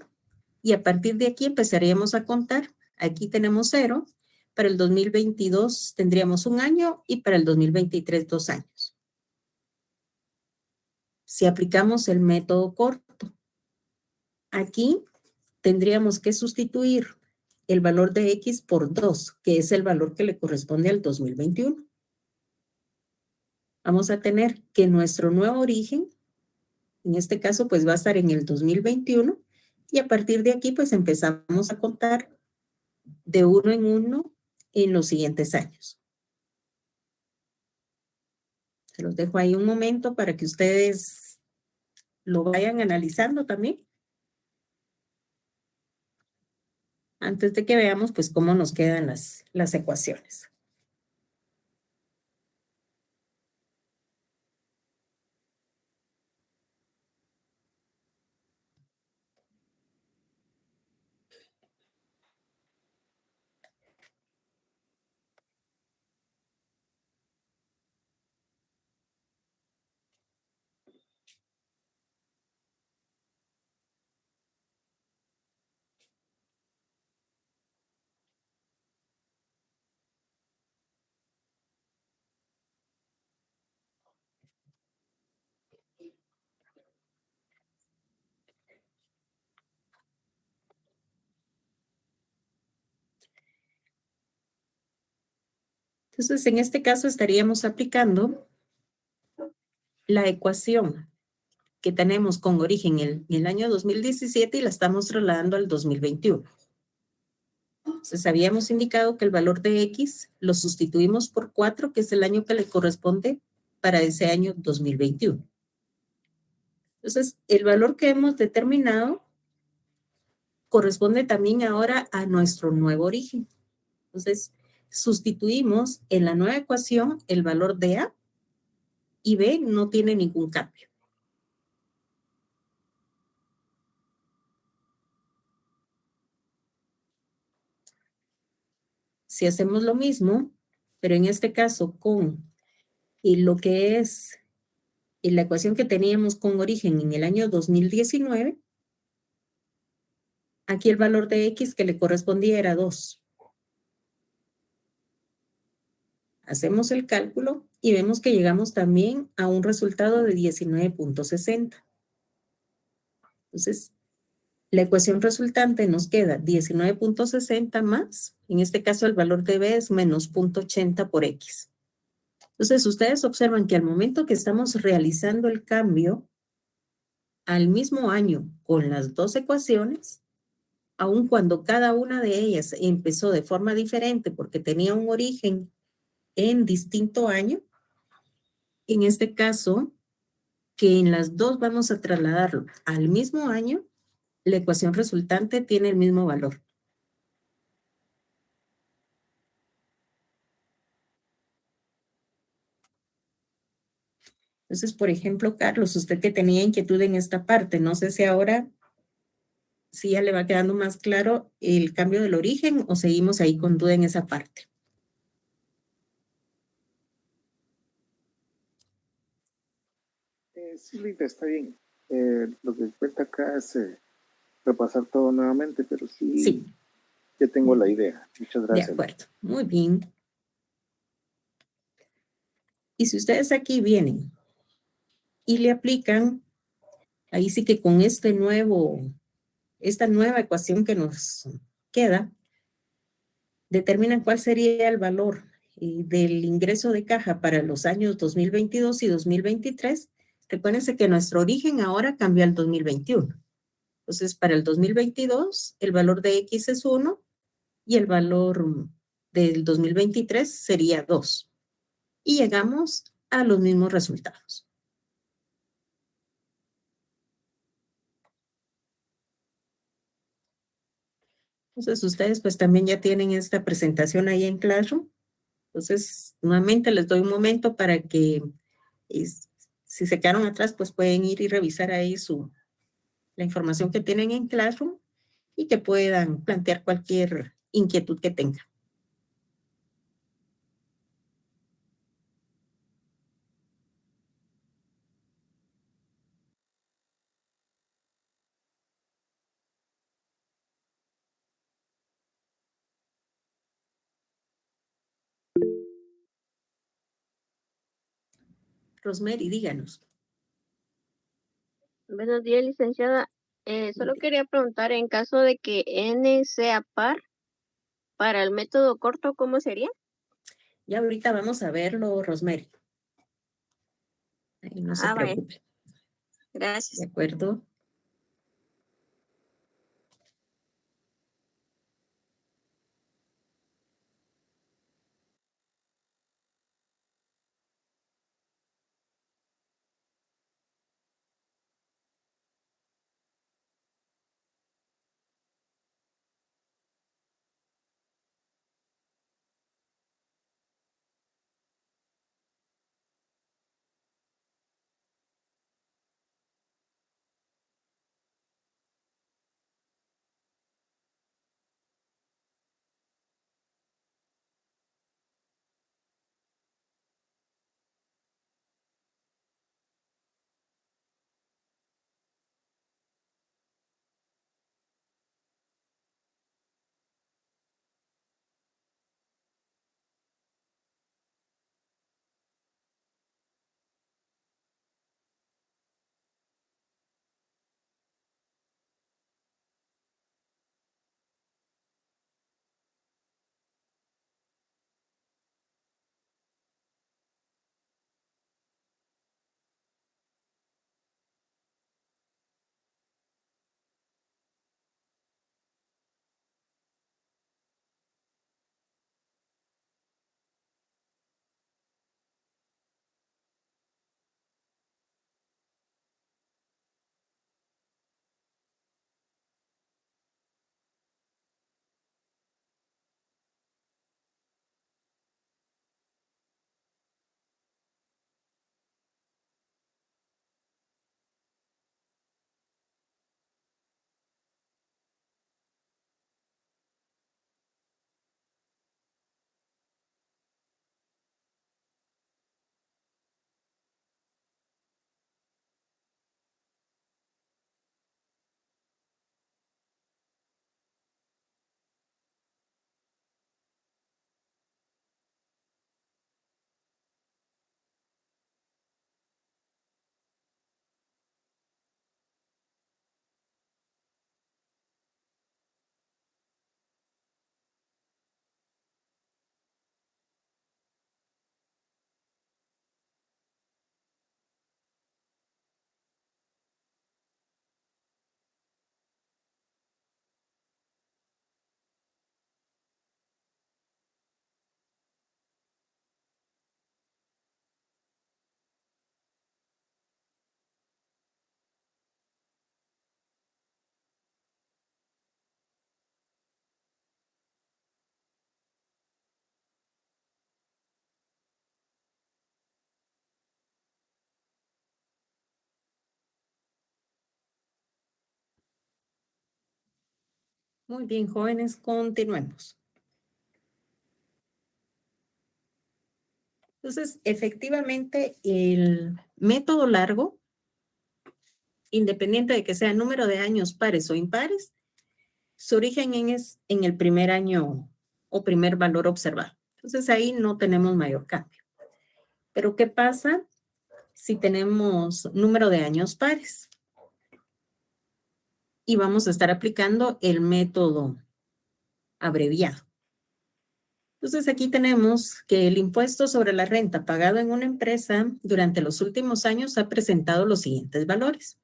Y a partir de aquí empezaríamos a contar. Aquí tenemos 0. Para el 2022 tendríamos 1 año y para el 2023 2 años. Si aplicamos el método corto, aquí tendríamos que sustituir el valor de X por 2, que es el valor que le corresponde al 2021. Vamos a tener que nuestro nuevo origen, en este caso, pues va a estar en el 2021 y a partir de aquí, pues empezamos a contar de 1 en 1 en los siguientes años. Se los dejo ahí un momento para que ustedes lo vayan analizando también. antes de que veamos pues cómo nos quedan las ecuaciones. Entonces, en este caso estaríamos aplicando la ecuación que tenemos con origen en el año 2017 y la estamos trasladando al 2021. Entonces, habíamos indicado que el valor de X lo sustituimos por 4, que es el año que le corresponde para ese año 2021. Entonces, el valor que hemos determinado corresponde también ahora a nuestro nuevo origen. Entonces, sustituimos en la nueva ecuación el valor de A y B no tiene ningún cambio. Si hacemos lo mismo, pero en este caso con lo que es la ecuación que teníamos con origen en el año 2019, aquí el valor de X que le correspondía era 2. Hacemos el cálculo y vemos que llegamos también a un resultado de 19.60. Entonces, la ecuación resultante nos queda 19.60 más, en este caso el valor de B es menos 0.80 por X. Entonces, ustedes observan que al momento que estamos realizando el cambio al mismo año con las dos ecuaciones, aun cuando cada una de ellas empezó de forma diferente porque tenía un origen en distinto año, en este caso, que en las dos vamos a trasladarlo al mismo año, la ecuación resultante tiene el mismo valor. Entonces, por ejemplo, Carlos, usted que tenía inquietud en esta parte, no sé si ahora sí ya le va quedando más claro el cambio del origen o seguimos ahí con duda en esa parte. Sí, Lita, está bien. Lo que cuenta acá es repasar todo nuevamente, pero sí, ya tengo la idea. Muchas De gracias. acuerdo, muy bien. Y si ustedes aquí vienen y le aplican, ahí sí que con esta nueva ecuación que nos queda, determinan cuál sería el valor del ingreso de caja para los años 2022 y 2023. Recuérdense que nuestro origen ahora cambió al 2021. Entonces, para el 2022, el valor de X es 1 y el valor del 2023 sería 2. Y llegamos a los mismos resultados. Entonces, ustedes pues también ya tienen esta presentación ahí en Classroom. Entonces, nuevamente les doy un momento para que si se quedaron atrás, pues pueden ir y revisar ahí la información que tienen en Classroom y que puedan plantear cualquier inquietud que tengan. Rosemary, díganos. Buenos días, licenciada. Solo quería preguntar, en caso de que n sea par, para el método corto, ¿cómo sería? Ya ahorita vamos a verlo, Rosemary. Ahí no se Vaya. preocupe. Gracias. De acuerdo. Muy bien, jóvenes, continuemos. Entonces, efectivamente, el método largo, independiente de que sea número de años pares o impares, su origen es en el primer año o primer valor observado. Entonces, ahí no tenemos mayor cambio. Pero, ¿qué pasa si tenemos número de años pares? Y vamos a estar aplicando el método abreviado. Entonces, aquí tenemos que el impuesto sobre la renta pagado en una empresa durante los últimos años ha presentado los siguientes valores.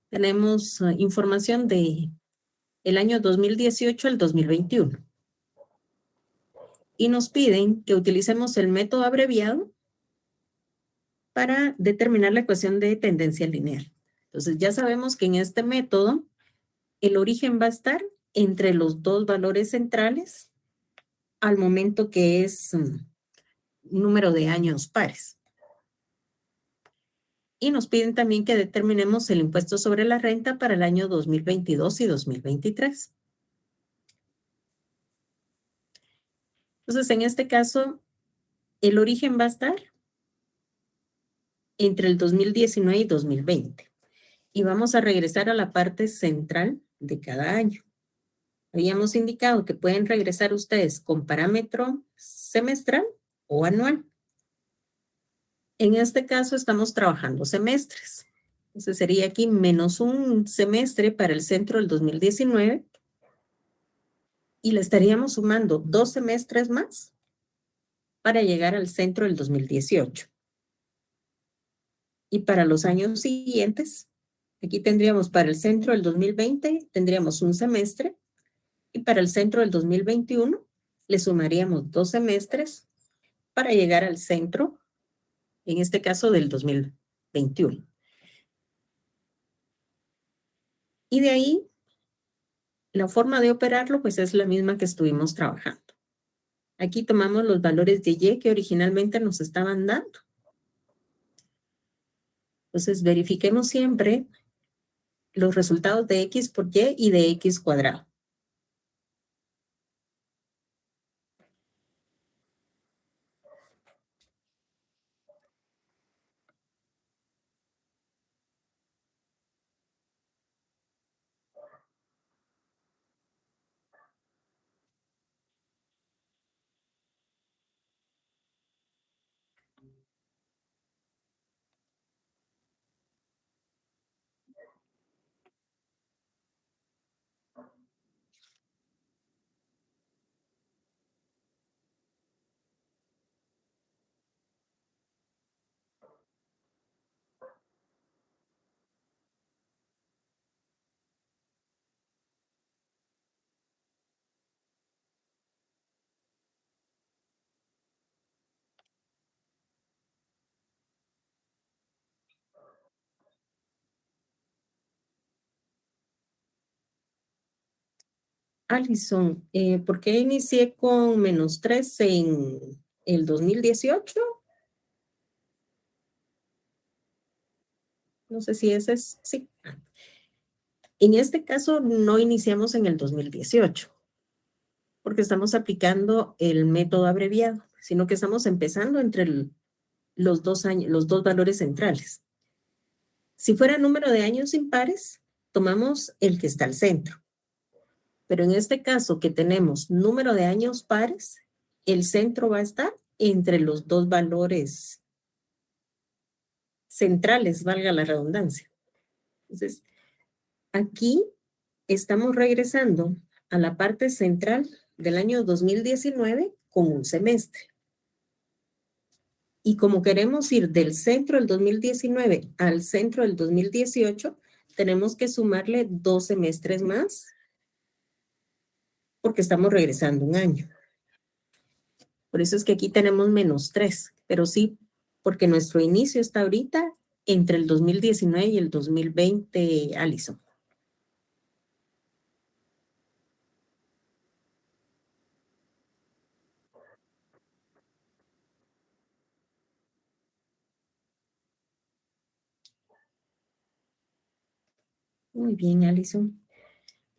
Tenemos información de el año 2018 al 2021. Y nos piden que utilicemos el método abreviado para determinar la ecuación de tendencia lineal. Entonces, ya sabemos que en este método el origen va a estar entre los dos valores centrales al momento que es número de años pares. Y nos piden también que determinemos el impuesto sobre la renta para el año 2022 y 2023. Entonces, en este caso, el origen va a estar entre el 2019 y 2020. Y vamos a regresar a la parte central de cada año. Habíamos indicado que pueden regresar ustedes con parámetro semestral o anual. En este caso estamos trabajando semestres. Entonces sería aquí menos un semestre para el centro del 2019 y le estaríamos sumando 2 semestres más para llegar al centro del 2018. Y para los años siguientes, aquí tendríamos para el centro del 2020, tendríamos un semestre y para el centro del 2021 le sumaríamos 2 semestres para llegar al centro, en este caso del 2021. Y de ahí, la forma de operarlo pues es la misma que estuvimos trabajando. Aquí tomamos los valores de Y que originalmente nos estaban dando. Entonces verifiquemos siempre los resultados de X por Y y de X cuadrado. Alison, ¿por qué inicié con -3 en el 2018? No sé si ese es, sí. En este caso no iniciamos en el 2018, porque estamos aplicando el método abreviado, sino que estamos empezando entre los dos valores centrales. Si fuera número de años impares, tomamos el que está al centro. Pero en este caso que tenemos número de años pares, el centro va a estar entre los dos valores centrales, valga la redundancia. Entonces, aquí estamos regresando a la parte central del año 2019 con un semestre. Y como queremos ir del centro del 2019 al centro del 2018, tenemos que sumarle 2 semestres más porque estamos regresando un año. Por eso es que aquí tenemos -3, pero sí, porque nuestro inicio está ahorita entre el 2019 y el 2020, Alison. Muy bien, Alison.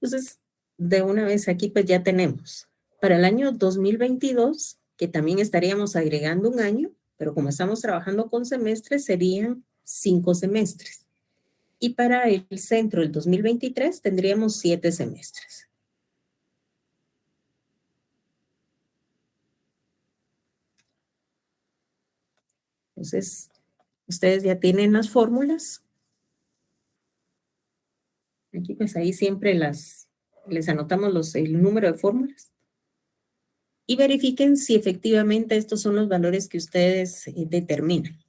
Entonces, de una vez aquí pues ya tenemos para el año 2022, que también estaríamos agregando un año, pero como estamos trabajando con semestres, serían 5 semestres. Y para el centro del 2023 tendríamos 7 semestres. Entonces, ustedes ya tienen las fórmulas. Aquí pues ahí siempre les anotamos el número de fórmulas. Y verifiquen si efectivamente estos son los valores que ustedes determinan.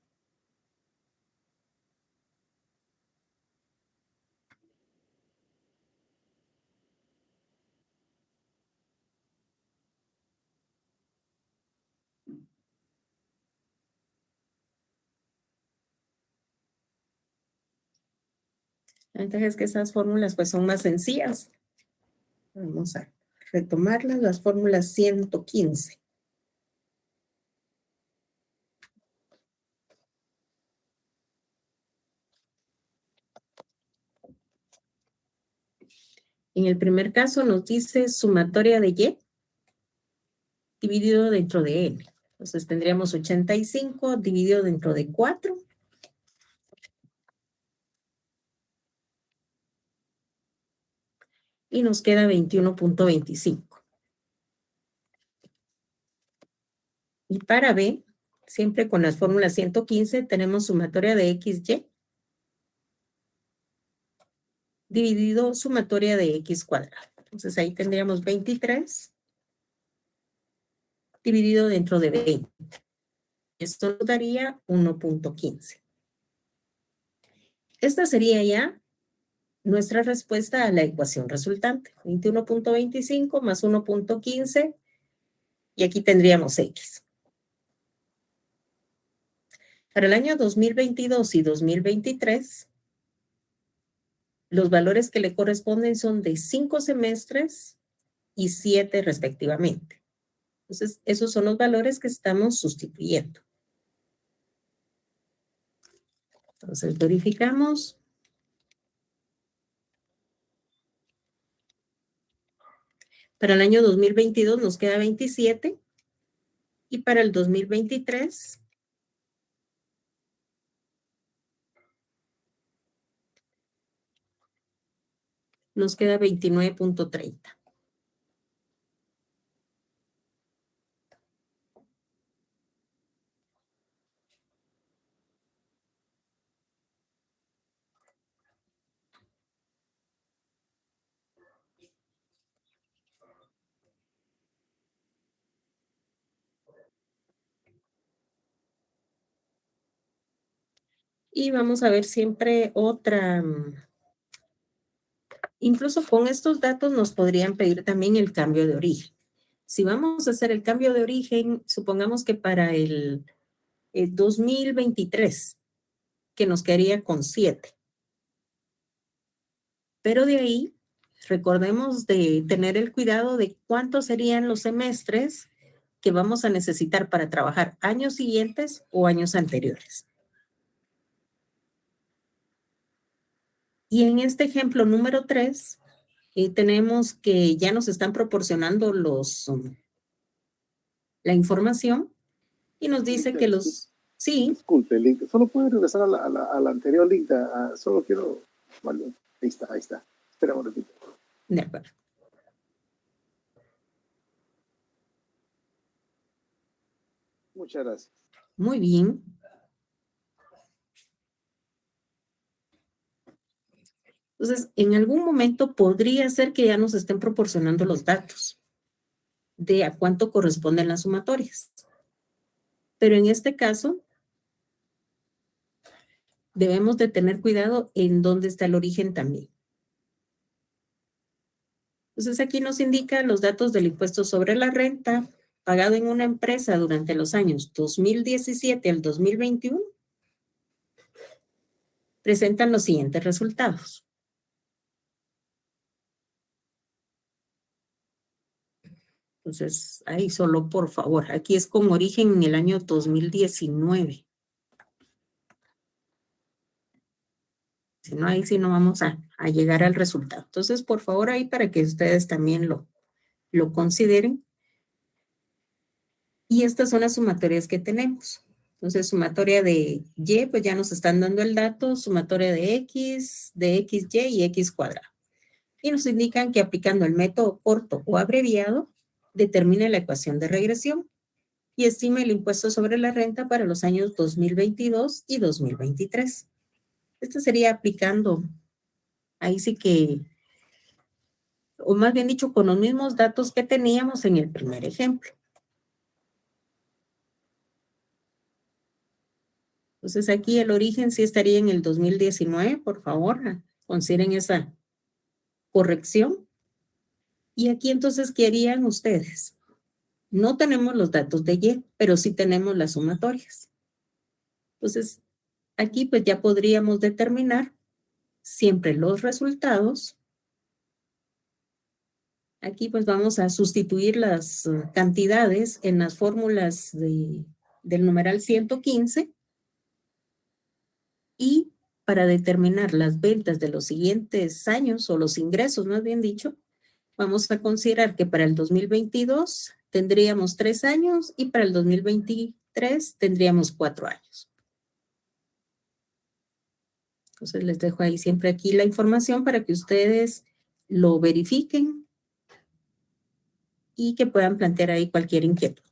La ventaja es que esas fórmulas pues son más sencillas. Vamos a retomarlas, las fórmulas 115. En el primer caso nos dice sumatoria de Y dividido dentro de N. Entonces tendríamos 85 dividido dentro de 4. Y nos queda 21.25. Y para B, siempre con las fórmulas 115, tenemos sumatoria de XY dividido sumatoria de X cuadrado. Entonces ahí tendríamos 23 dividido dentro de 20. Esto nos daría 1.15. Esta sería ya nuestra respuesta a la ecuación resultante. 21.25 más 1.15 y aquí tendríamos X. Para el año 2022 y 2023, los valores que le corresponden son de 5 semestres y 7 respectivamente. Entonces, esos son los valores que estamos sustituyendo. Entonces, verificamos. Para el año 2022 nos queda 27 y para el 2023 nos queda 29.30. Y vamos a ver siempre otra. Incluso con estos datos nos podrían pedir también el cambio de origen. Si vamos a hacer el cambio de origen, supongamos que para el 2023, que nos quedaría con 7. Pero de ahí, recordemos de tener el cuidado de cuántos serían los semestres que vamos a necesitar para trabajar años siguientes o años anteriores. Y en este ejemplo número 3, tenemos que ya nos están proporcionando la información y nos dice que los... Sí. Disculpe, Link, solo puede regresar a la anterior link. Solo quiero... Vale, ahí está. Espera un ratito. De acuerdo. Muchas gracias. Muy bien. Entonces, en algún momento podría ser que ya nos estén proporcionando los datos de a cuánto corresponden las sumatorias. Pero en este caso, debemos de tener cuidado en dónde está el origen también. Entonces, aquí nos indica los datos del impuesto sobre la renta pagado en una empresa durante los años 2017 al 2021. Presentan los siguientes resultados. Entonces, ahí solo por favor, aquí es con origen en el año 2019. Si no, ahí sí no vamos a llegar al resultado. Entonces, por favor, ahí para que ustedes también lo consideren. Y estas son las sumatorias que tenemos. Entonces, sumatoria de Y, pues ya nos están dando el dato, sumatoria de XY y X cuadrado. Y nos indican que aplicando el método corto o abreviado, determine la ecuación de regresión y estime el impuesto sobre la renta para los años 2022 y 2023. Esto sería aplicando, ahí sí que, o más bien dicho, con los mismos datos que teníamos en el primer ejemplo. Entonces aquí el origen sí estaría en el 2019, por favor, consideren esa corrección. Y aquí entonces, ¿qué harían ustedes? No tenemos los datos de Y, pero sí tenemos las sumatorias. Entonces, aquí pues ya podríamos determinar siempre los resultados. Aquí pues vamos a sustituir las cantidades en las fórmulas del numeral 115 y para determinar las ventas de los siguientes años o los ingresos, más bien dicho, vamos a considerar que para el 2022 tendríamos 3 años y para el 2023 tendríamos 4 años. Entonces les dejo ahí siempre aquí la información para que ustedes lo verifiquen y que puedan plantear ahí cualquier inquietud.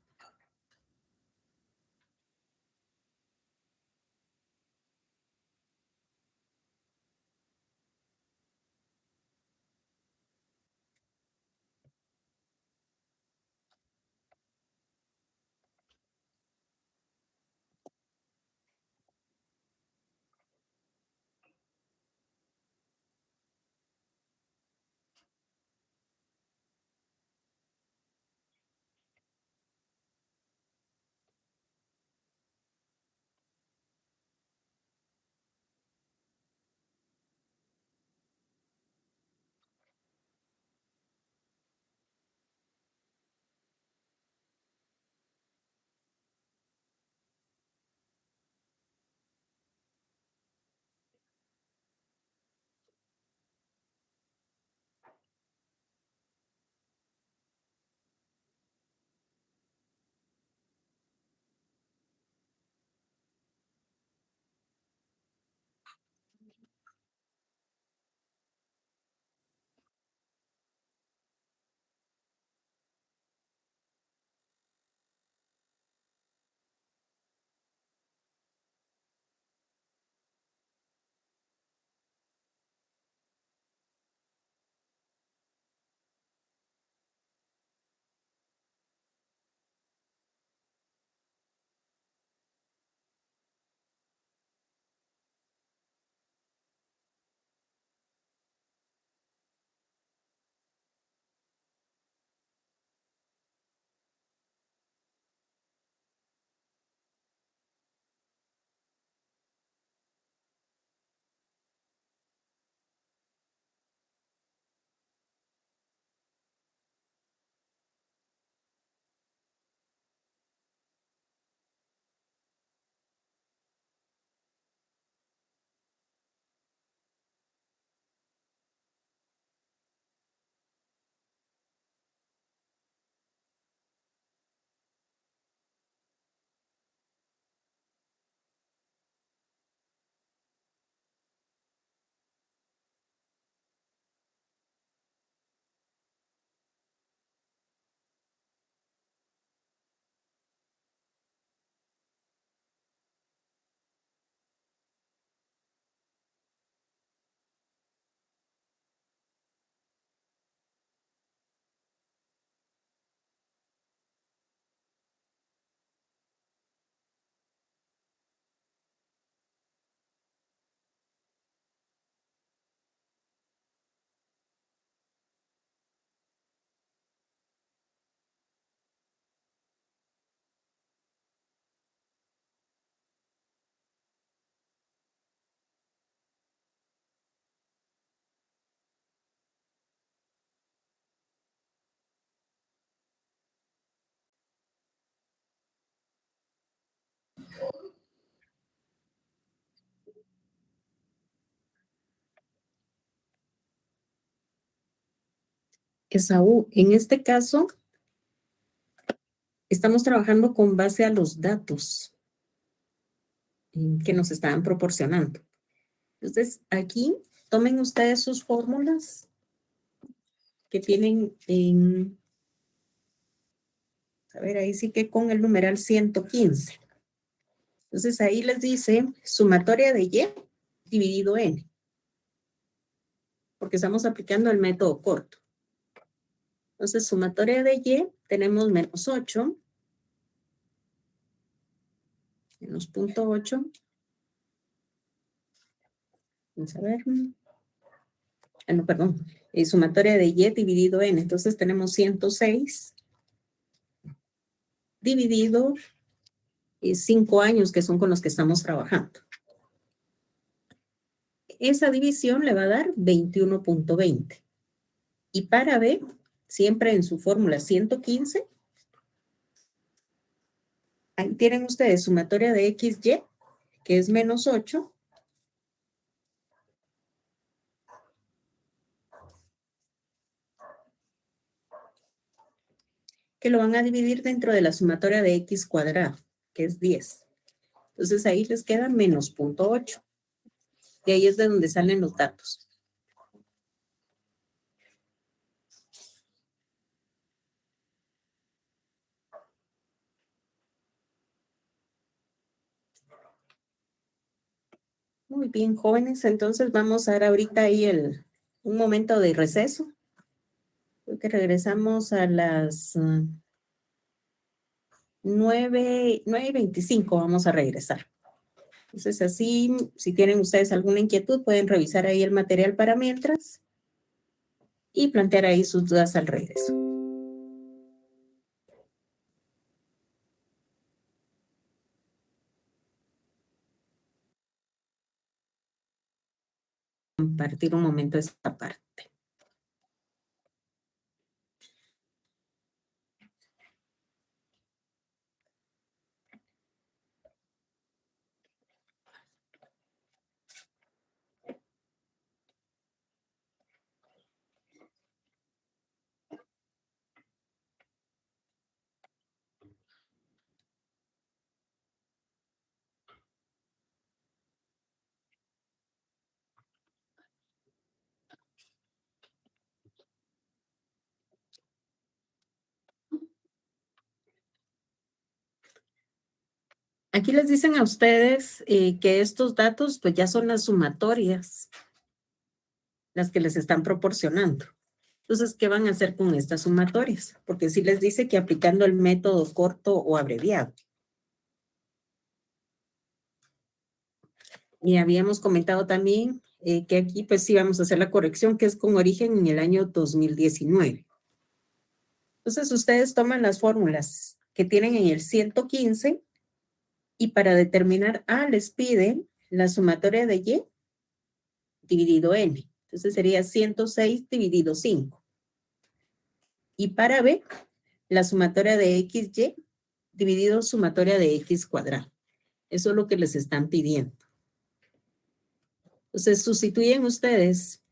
Esaú, en este caso, estamos trabajando con base a los datos que nos estaban proporcionando. Entonces, aquí tomen ustedes sus fórmulas que tienen en, a ver, ahí sí que con el numeral 115. Entonces, ahí les dice sumatoria de Y dividido N, porque estamos aplicando el método corto. Entonces, sumatoria de Y, tenemos menos 8, menos 0.8. Vamos a ver. No, perdón. Sumatoria de Y dividido N. Entonces, tenemos 106 dividido 5 años, que son con los que estamos trabajando. Esa división le va a dar 21.20. Y para B, siempre en su fórmula 115, ahí tienen ustedes sumatoria de XY, que es menos 8, que lo van a dividir dentro de la sumatoria de X cuadrado, que es 10. Entonces ahí les queda menos 0.8. Y ahí es de donde salen los datos. Muy bien, jóvenes. Entonces vamos a dar ahorita ahí un momento de receso. Creo que regresamos a las 9:25 vamos a regresar. Entonces así, si tienen ustedes alguna inquietud, pueden revisar ahí el material para mientras y plantear ahí sus dudas al regreso. Compartir un momento esta parte. Aquí les dicen a ustedes que estos datos pues ya son las sumatorias, las que les están proporcionando. Entonces, ¿qué van a hacer con estas sumatorias? Porque sí les dice que aplicando el método corto o abreviado. Y habíamos comentado también que aquí pues sí vamos a hacer la corrección que es con origen en el año 2019. Entonces, ustedes toman las fórmulas que tienen en el 115 y para determinar A les pide la sumatoria de Y dividido N. Entonces, sería 106 dividido 5. Y para B, la sumatoria de XY dividido sumatoria de X cuadrado. Eso es lo que les están pidiendo. Entonces, sustituyen ustedes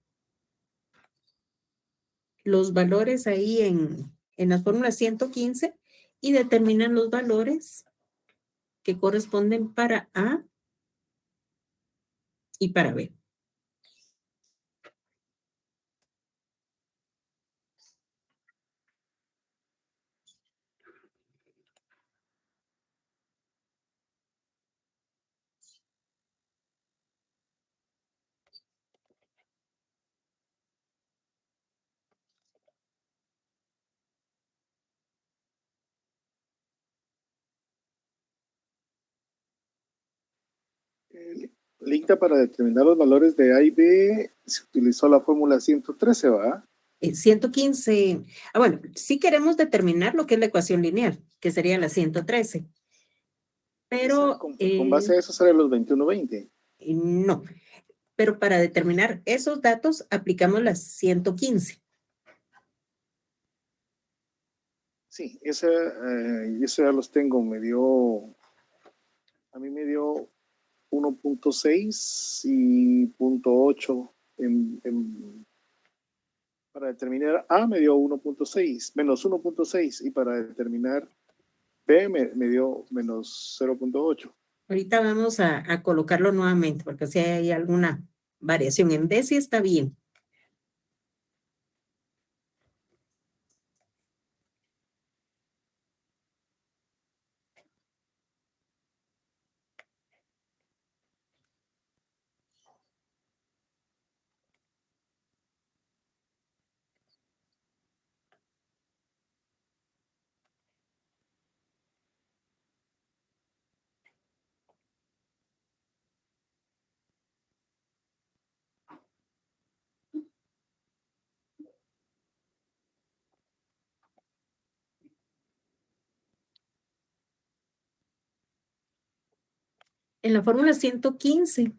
los valores ahí en la fórmula 115 y determinan los valores que corresponden para A y para B. Linda, para determinar los valores de A y B se utilizó la fórmula 113, ¿va? 115, bueno, sí queremos determinar lo que es la ecuación lineal, que sería la 113. Pero con base a eso sale los 2120. No, pero para determinar esos datos aplicamos la 115. Sí, eso ya los tengo. A mí me dio 1.6 y 0.8 en Para determinar A me dio 1.6, menos 1.6, y para determinar B me dio menos 0.8. Ahorita vamos a colocarlo nuevamente, porque si hay alguna variación en B, sí está bien. En la fórmula 115,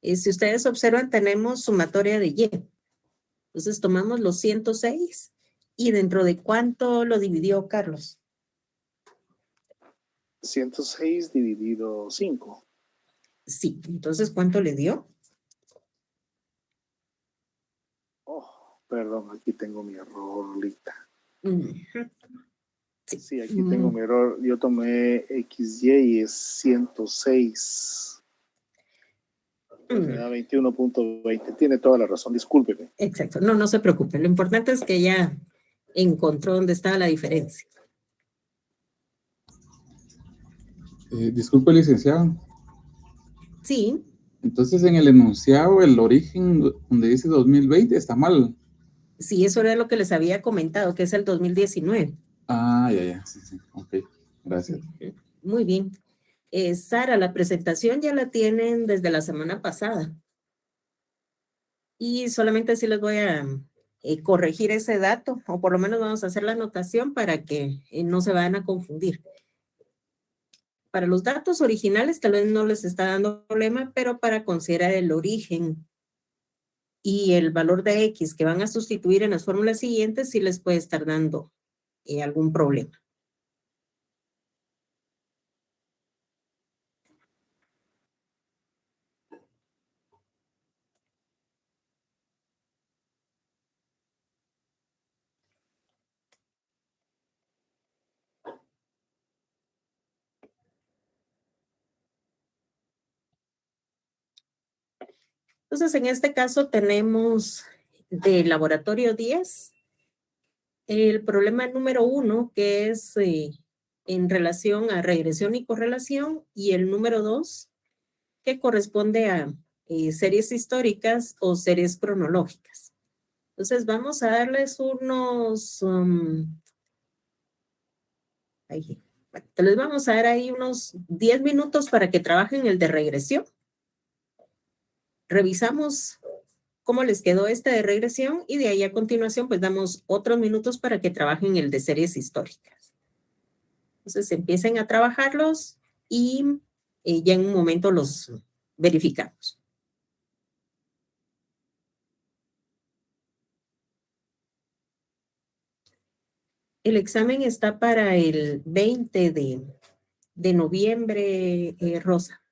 si ustedes observan, tenemos sumatoria de Y. Entonces tomamos los 106 y dentro de cuánto lo dividió Carlos. 106 dividido 5. Sí, entonces ¿cuánto le dio? Oh, perdón, aquí tengo mi error, Lita. Sí, aquí Mm. tengo mi error. Yo tomé XY y es 106. Me da 21.20. Tiene toda la razón, discúlpeme. Exacto, no, no se preocupe. Lo importante es que ya encontró dónde estaba la diferencia. Disculpe, licenciado. Sí, Entonces, en el enunciado, el origen donde dice 2020 está mal. sí, eso era lo que les había comentado, que es el 2019. Ah, ya, sí, ok, gracias. Muy bien. Sara, la presentación ya la tienen desde la semana pasada. Y solamente sí les voy a corregir ese dato, o por lo menos vamos a hacer la anotación para que no se vayan a confundir. Para los datos originales tal vez no les está dando problema, pero para considerar el origen y el valor de X que van a sustituir en las fórmulas siguientes, sí les puede estar dando algún problema. Entonces, en este caso tenemos de laboratorio 10 el problema número 1, que es en relación a regresión y correlación, y el número 2, que corresponde a series históricas o series cronológicas. Entonces, vamos a darles unos... les vamos a dar ahí unos 10 minutos para que trabajen el de regresión. Revisamos cómo les quedó este de regresión y de ahí a continuación pues damos otros minutos para que trabajen el de series históricas. Entonces empiecen a trabajarlos y ya en un momento los verificamos. El examen está para el 20 de noviembre, Rosa.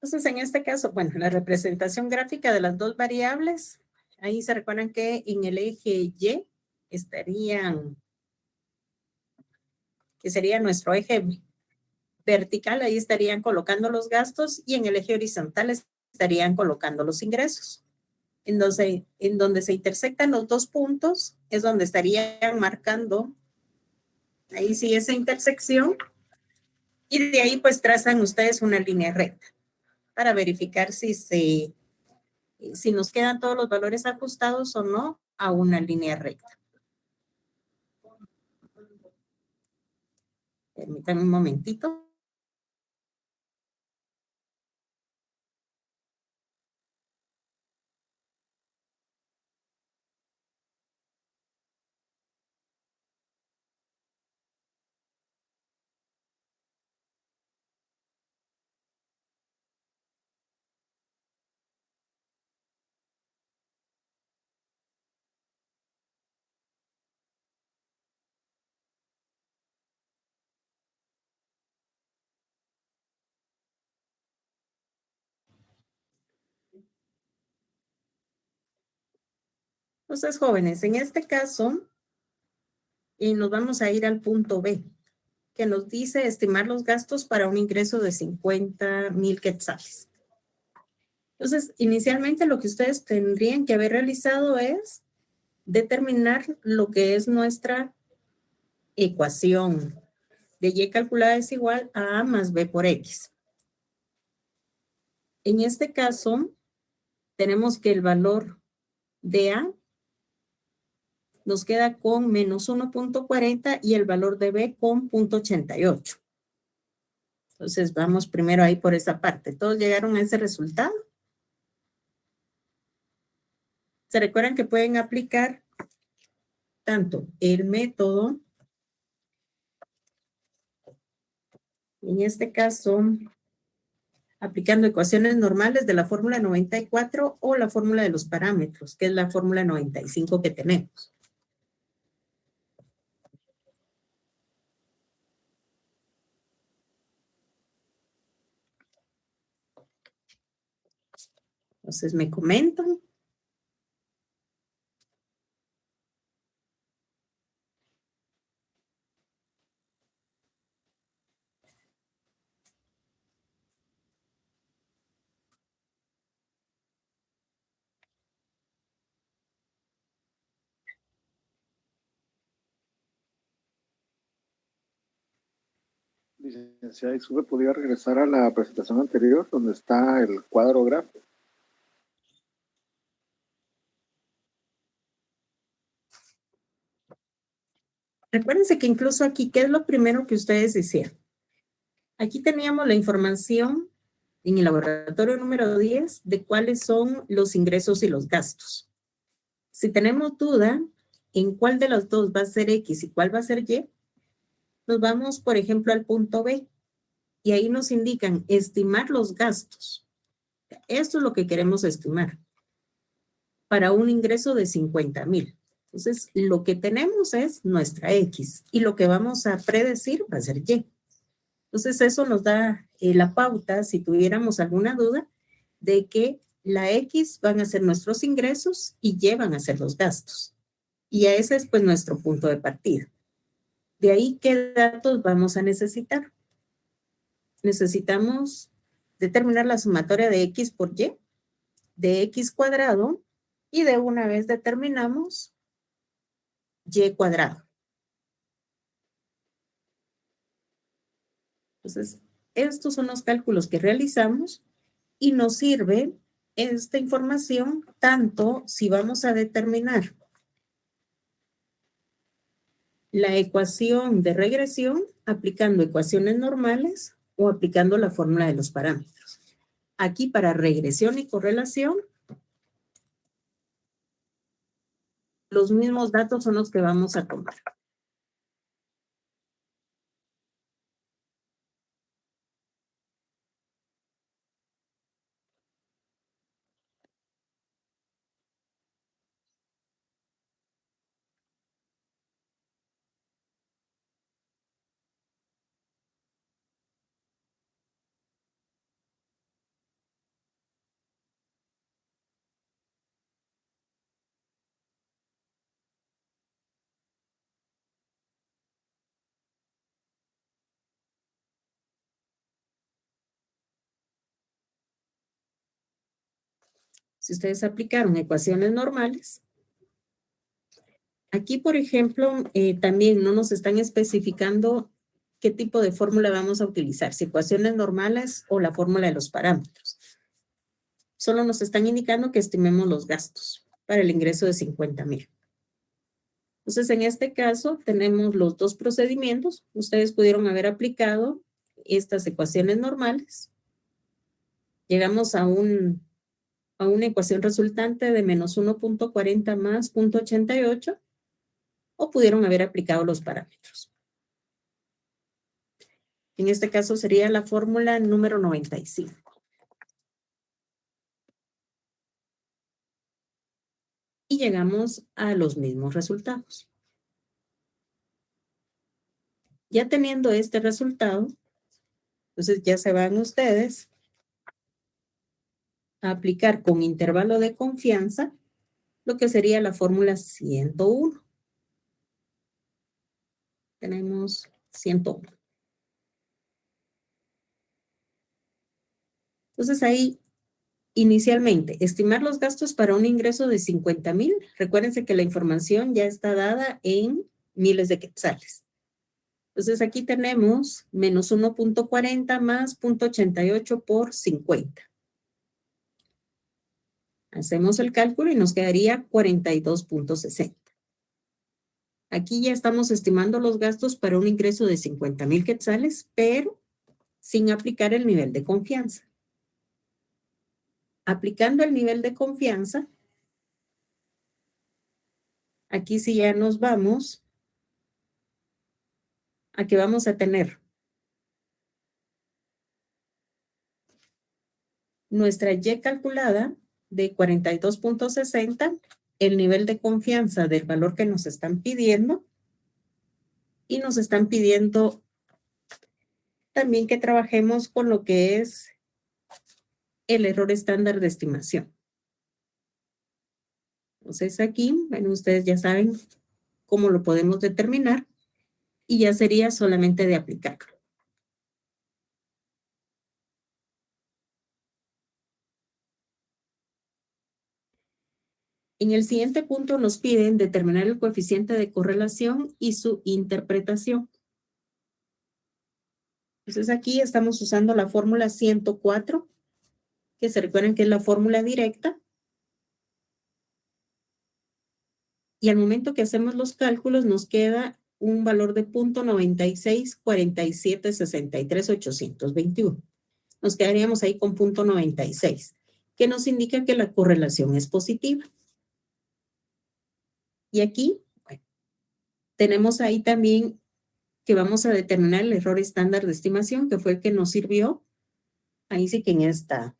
Entonces, en este caso, bueno, la representación gráfica de las dos variables, ahí se recuerdan que en el eje Y estarían, que sería nuestro eje vertical, ahí estarían colocando los gastos y en el eje horizontal estarían colocando los ingresos. En donde se intersectan los dos puntos es donde estarían marcando, ahí sí, esa intersección, y de ahí pues trazan ustedes una línea recta para verificar si nos quedan todos los valores ajustados o no a una línea recta. Permítanme un momentito. Entonces, jóvenes, en este caso, nos vamos a ir al punto B, que nos dice estimar los gastos para un ingreso de 50,000 quetzales. Entonces, inicialmente lo que ustedes tendrían que haber realizado es determinar lo que es nuestra ecuación de Y calculada es igual a A más B por X. En este caso, tenemos que el valor de A nos queda con menos 1.40 y el valor de B con 0.88. Entonces, vamos primero ahí por esa parte. ¿Todos llegaron a ese resultado? ¿Se recuerdan que pueden aplicar tanto el método, en este caso, aplicando ecuaciones normales de la fórmula 94 o la fórmula de los parámetros, que es la fórmula 95 que tenemos? Entonces, me comentan. Licenciada, disculpe, ¿podría regresar a la presentación anterior donde está el cuadro gráfico? Recuérdense que incluso aquí, ¿qué es lo primero que ustedes hicieron? Aquí teníamos la información en el laboratorio número 10 de cuáles son los ingresos y los gastos. Si tenemos duda en cuál de los dos va a ser X y cuál va a ser Y, nos vamos, por ejemplo, al punto B y ahí nos indican estimar los gastos. Esto es lo que queremos estimar para un ingreso de 50,000. Entonces, lo que tenemos es nuestra X y lo que vamos a predecir va a ser Y. Entonces, eso nos da la pauta, si tuviéramos alguna duda, de que la X van a ser nuestros ingresos y Y van a ser los gastos. Y ese es pues nuestro punto de partida. De ahí, ¿qué datos vamos a necesitar? Necesitamos determinar la sumatoria de X por Y, de X cuadrado, y de una vez determinamos Y cuadrado. Entonces, estos son los cálculos que realizamos y nos sirve esta información tanto si vamos a determinar la ecuación de regresión aplicando ecuaciones normales o aplicando la fórmula de los parámetros. Aquí para regresión y correlación, los mismos datos son los que vamos a tomar. Si ustedes aplicaron ecuaciones normales, aquí, por ejemplo, también no nos están especificando qué tipo de fórmula vamos a utilizar, si ecuaciones normales o la fórmula de los parámetros. Solo nos están indicando que estimemos los gastos para el ingreso de 50,000. Entonces, en este caso, tenemos los dos procedimientos. Ustedes pudieron haber aplicado estas ecuaciones normales. Llegamos a una ecuación resultante de menos 1.40 más 0.88, o pudieron haber aplicado los parámetros. En este caso sería la fórmula número 95. Y llegamos a los mismos resultados. Ya teniendo este resultado, entonces ya se van ustedes a aplicar con intervalo de confianza lo que sería la fórmula 101. Tenemos 101. Entonces ahí, inicialmente, estimar los gastos para un ingreso de 50,000. Recuérdense que la información ya está dada en miles de quetzales. Entonces aquí tenemos menos 1.40 más 0.88 por 50. Hacemos el cálculo y nos quedaría 42.60. Aquí ya estamos estimando los gastos para un ingreso de 50,000 quetzales, pero sin aplicar el nivel de confianza. Aplicando el nivel de confianza, aquí sí ya nos vamos a que vamos a tener nuestra Y calculada de 42.60, el nivel de confianza del valor que nos están pidiendo, y nos están pidiendo también que trabajemos con lo que es el error estándar de estimación. Entonces aquí, bueno, ustedes ya saben cómo lo podemos determinar y ya sería solamente de aplicarlo. En el siguiente punto nos piden determinar el coeficiente de correlación y su interpretación. Entonces aquí estamos usando la fórmula 104, que se recuerden que es la fórmula directa. Y al momento que hacemos los cálculos nos queda un valor de 0.964763,821. Nos quedaríamos ahí con 0.96, que nos indica que la correlación es positiva. Y aquí, bueno, tenemos ahí también que vamos a determinar el error estándar de estimación, que fue el que nos sirvió, ahí sí que en esta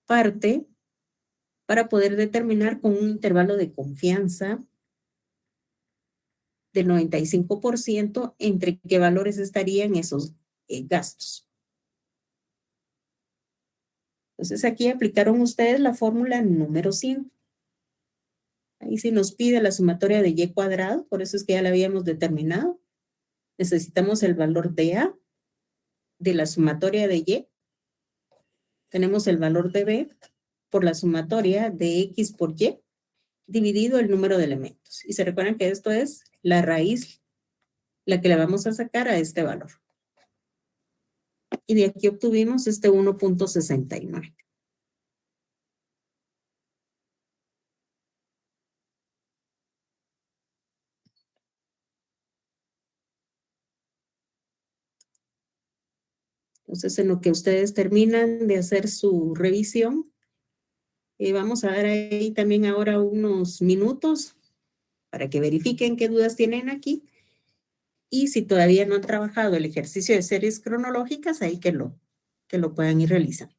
parte, para poder determinar con un intervalo de confianza del 95% entre qué valores estarían esos gastos. Entonces aquí aplicaron ustedes la fórmula número 100. Ahí sí nos pide la sumatoria de y cuadrado, por eso es que ya la habíamos determinado. Necesitamos el valor de a de la sumatoria de y. Tenemos el valor de b por la sumatoria de x por y dividido el número de elementos. Y se recuerdan que esto es la raíz, la que le vamos a sacar a este valor. Y de aquí obtuvimos este 1.69. Entonces, en lo que ustedes terminan de hacer su revisión, vamos a dar ahí también ahora unos minutos para que verifiquen qué dudas tienen aquí. Y si todavía no han trabajado el ejercicio de series cronológicas, ahí que lo puedan ir realizando.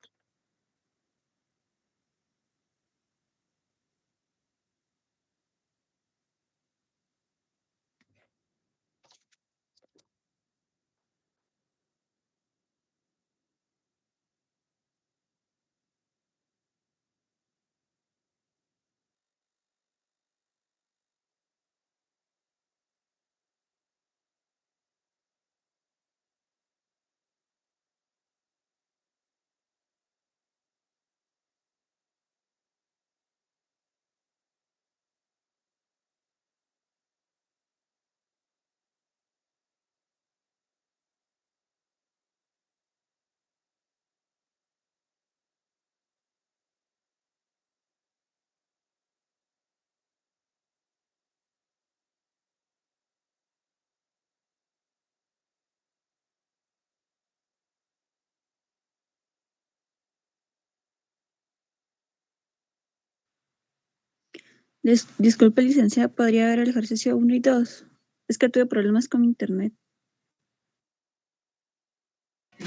Disculpe, licenciada, ¿podría ver el ejercicio 1 y 2? Es que tuve problemas con mi internet.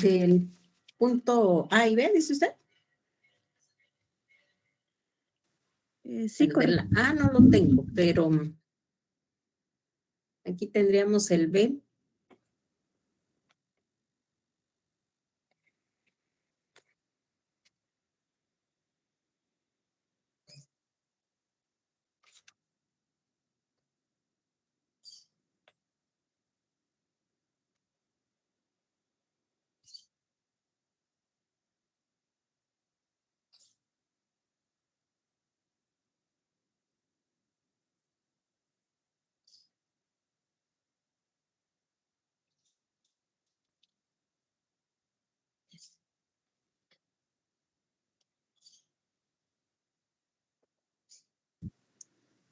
Del punto A y B, dice usted. Sí, Bueno, de correcto. la A no lo tengo, pero aquí tendríamos el B.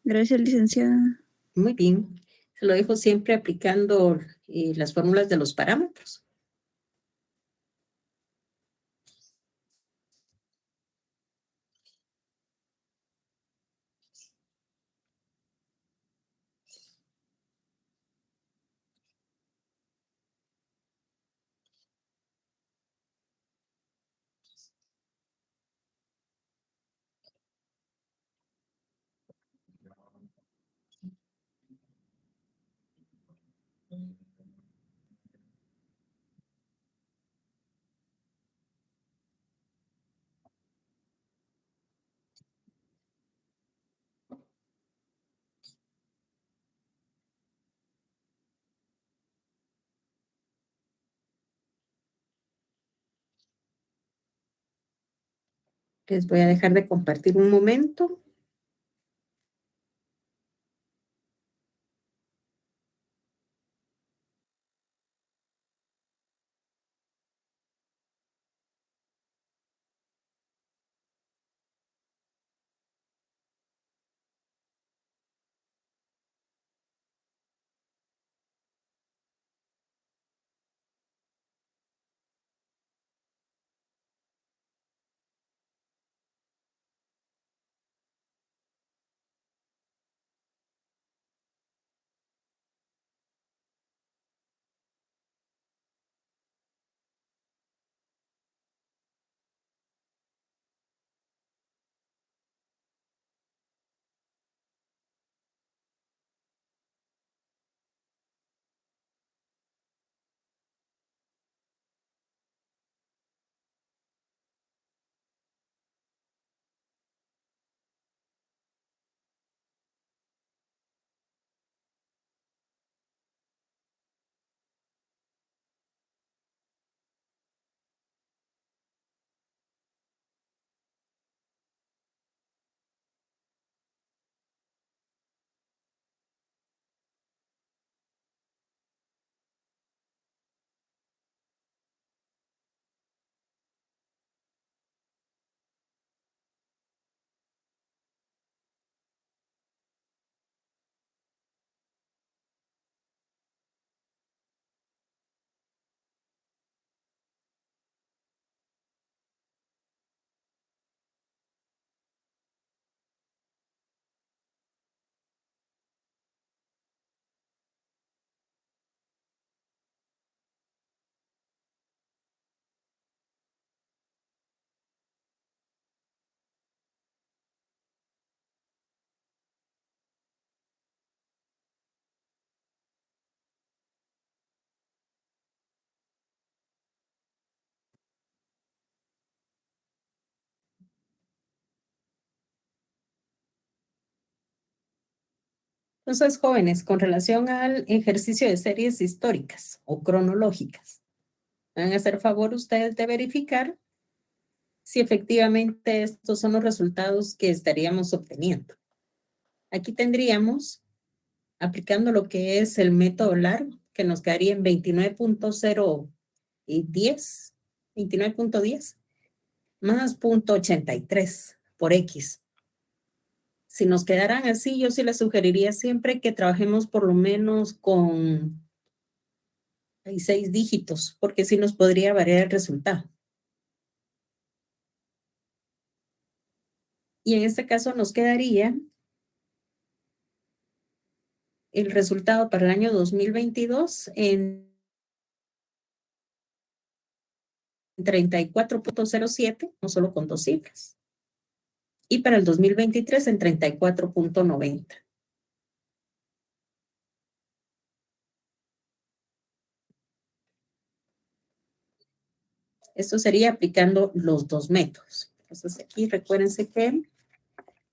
Gracias, licenciada. Muy bien. Se lo dejo siempre aplicando las fórmulas de los parámetros. Les voy a dejar de compartir un momento. Entonces, jóvenes, con relación al ejercicio de series históricas o cronológicas, van a hacer favor ustedes de verificar si efectivamente estos son los resultados que estaríamos obteniendo. Aquí tendríamos, aplicando lo que es el método LAR, que nos quedaría en 29.010, 29.10, más 0.83 por X. Si nos quedaran así, yo sí les sugeriría siempre que trabajemos por lo menos con 6 dígitos, porque sí nos podría variar el resultado. Y en este caso nos quedaría el resultado para el año 2022 en 34.07, no solo con dos cifras. Y para el 2023 en 34.90. Esto sería aplicando los dos métodos. Entonces aquí recuérdense que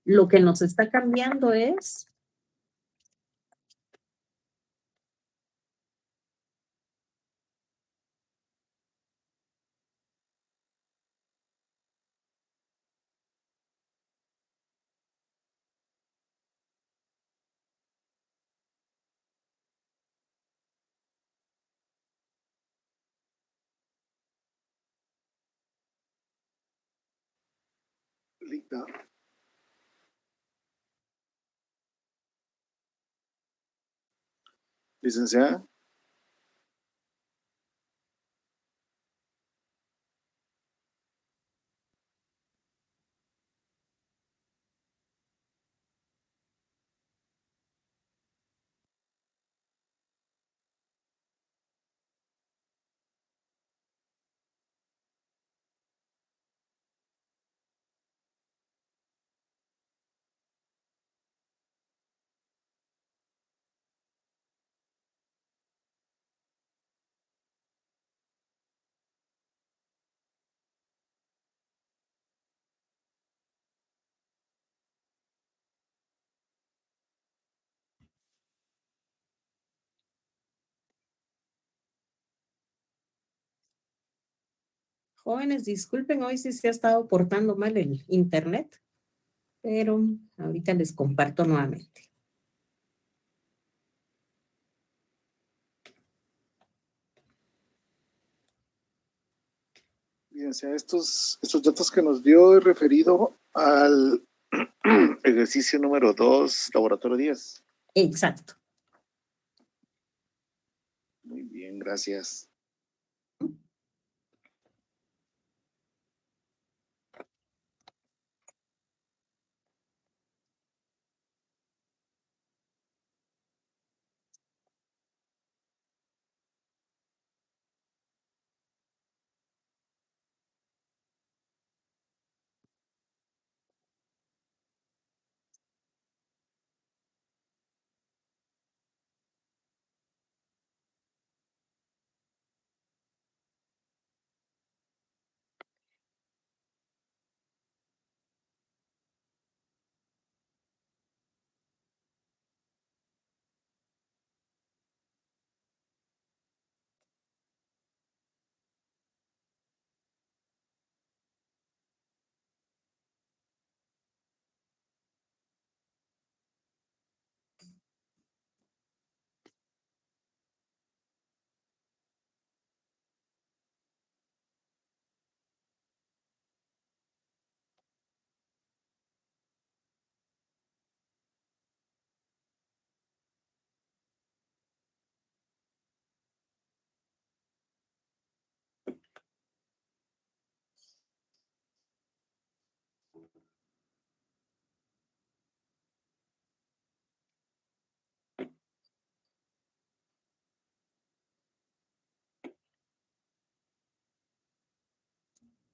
lo que nos está cambiando es Lita. Licenciada. jóvenes, disculpen, hoy sí se ha estado portando mal el internet, pero ahorita les comparto nuevamente. Licenciada, estos datos que nos dio es referido al ejercicio número 2, laboratorio 10. Exacto. Muy bien, gracias.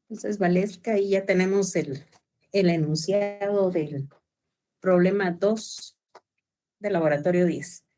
Entonces, Valesca, ahí ya tenemos el enunciado del problema 2 del laboratorio 10.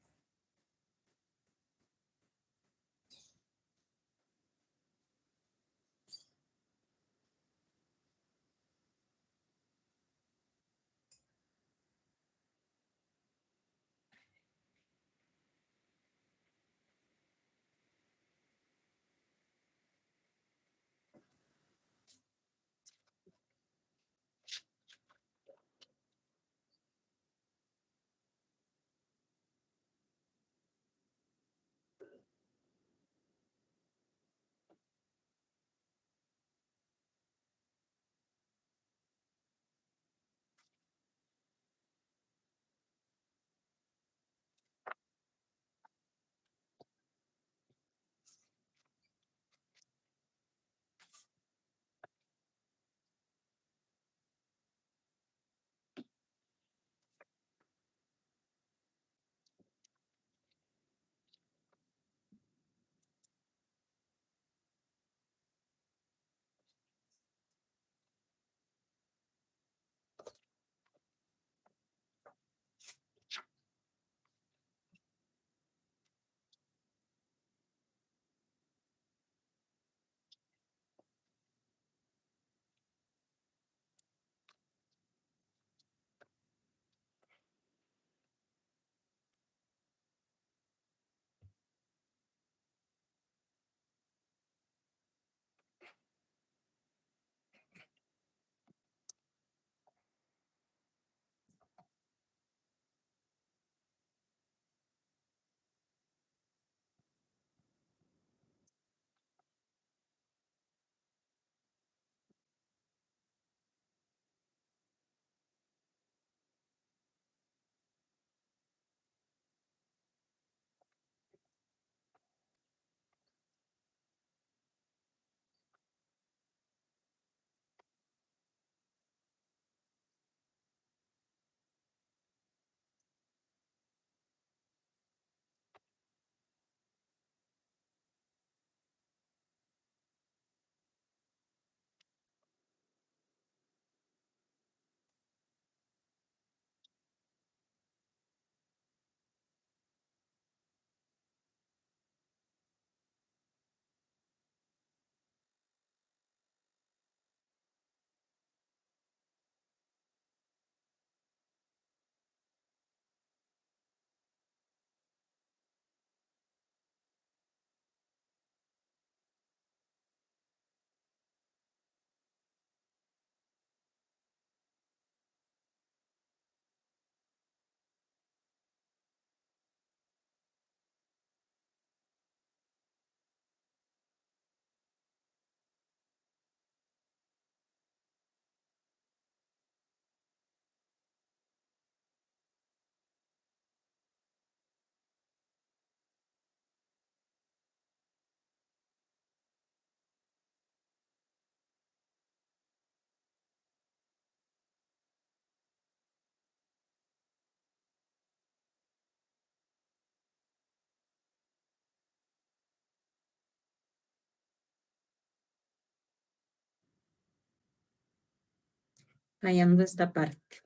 fallando esta parte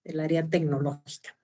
del área tecnológica.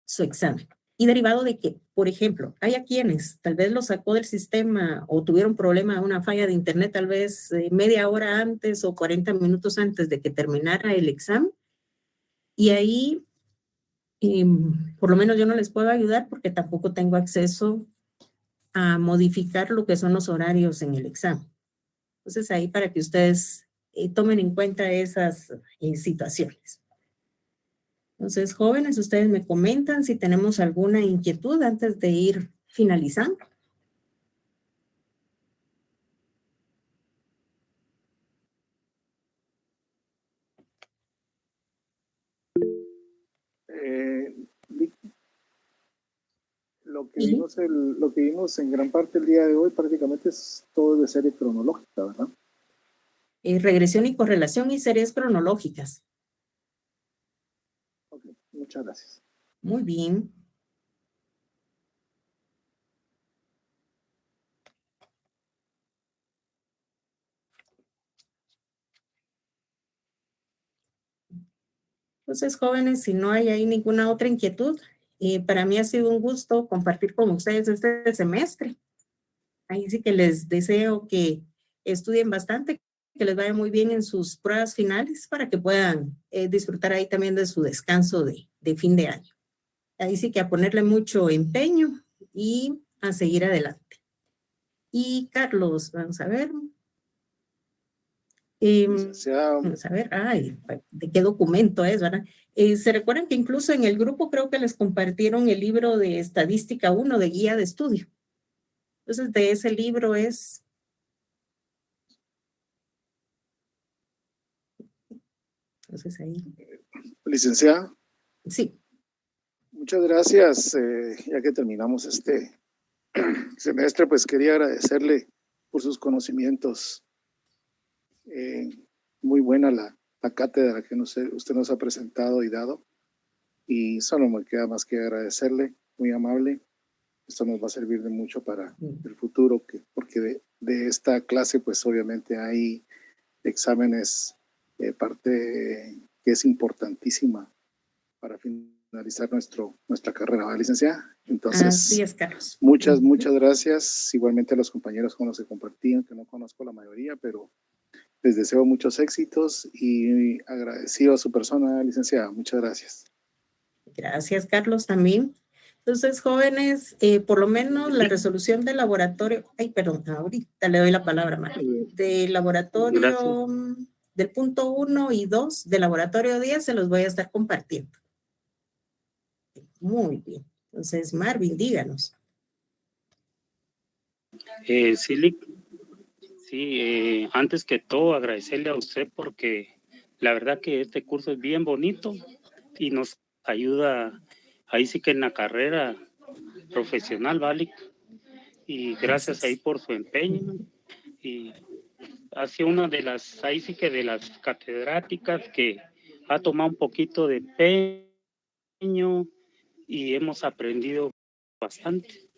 Su examen. Y derivado de que, por ejemplo, hay a quienes tal vez lo sacó del sistema o tuvieron problema, una falla de internet, tal vez media hora antes o 40 minutos antes de que terminara el examen. Y ahí, por lo menos yo no les puedo ayudar porque tampoco tengo acceso a modificar lo que son los horarios en el examen. Entonces, ahí para que ustedes tomen en cuenta esas situaciones. Entonces, jóvenes, ustedes me comentan si tenemos alguna inquietud antes de ir finalizando. Lo que vimos en gran parte el día de hoy prácticamente es todo de serie cronológica, ¿verdad? Regresión y correlación y series cronológicas. Ok, muchas gracias. Muy bien. Entonces, jóvenes, si no hay ahí ninguna otra inquietud, para mí ha sido un gusto compartir con ustedes este semestre. Ahí sí que les deseo que estudien bastante, que les vaya muy bien en sus pruebas finales para que puedan disfrutar ahí también de su descanso de fin de año. Ahí sí que a ponerle mucho empeño y a seguir adelante. Y Carlos, vamos a ver. Vamos a ver, ay, ¿de qué documento es, verdad? Se recuerdan que incluso en el grupo creo que les compartieron el libro de Estadística 1 de guía de estudio. Entonces, de ese libro es... Entonces ahí. Licenciada. Sí. Muchas gracias. Ya que terminamos este semestre, pues quería agradecerle por sus conocimientos. Muy buena la cátedra que usted nos ha presentado y dado. Y solo me queda más que agradecerle, muy amable. Esto nos va a servir de mucho para el futuro, porque de esta clase, pues obviamente hay exámenes, parte que es importantísima para finalizar nuestra carrera, ¿verdad, licenciada? Entonces, Así es, Carlos. muchas gracias. Igualmente a los compañeros con los que compartían, que no conozco la mayoría, pero les deseo muchos éxitos y agradecido a su persona, licenciada. Muchas gracias. Gracias, Carlos, también. Entonces, jóvenes, por lo menos la resolución del laboratorio, perdón, ahorita le doy la palabra, María, del laboratorio, del punto 1 y 2 del laboratorio 10 se los voy a estar compartiendo. Muy bien. Entonces, Marvin, díganos. Sí, antes que todo agradecerle a usted porque la verdad que este curso es bien bonito y nos ayuda ahí sí que en la carrera profesional, ¿vale? Y gracias ahí por su empeño y ha sido una de las, ahí sí que de las catedráticas que ha tomado un poquito de empeño y hemos aprendido bastante.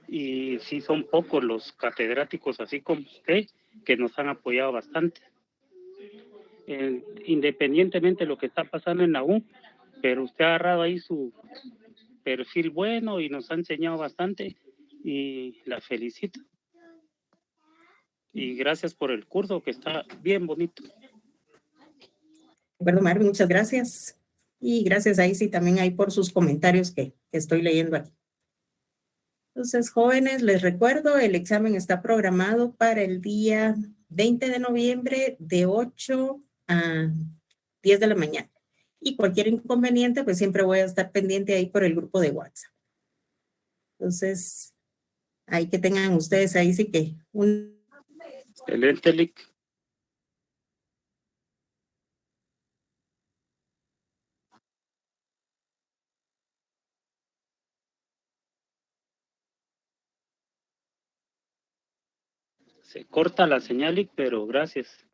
Y sí son pocos los catedráticos así como usted que nos han apoyado bastante. Independientemente de lo que está pasando en la U, pero usted ha agarrado ahí su perfil bueno y nos ha enseñado bastante y la felicito. Y gracias por el curso que está bien bonito. Bueno, Marvin, muchas gracias. Y gracias ahí sí también ahí por sus comentarios que estoy leyendo aquí. Entonces, jóvenes, les recuerdo, el examen está programado para el día 20 de noviembre de 8 a 10 de la mañana. Y cualquier inconveniente, pues siempre voy a estar pendiente ahí por el grupo de WhatsApp. Entonces, ahí que tengan ustedes ahí sí que un... Excelente, Lick. Se corta la señal, Lick, pero gracias.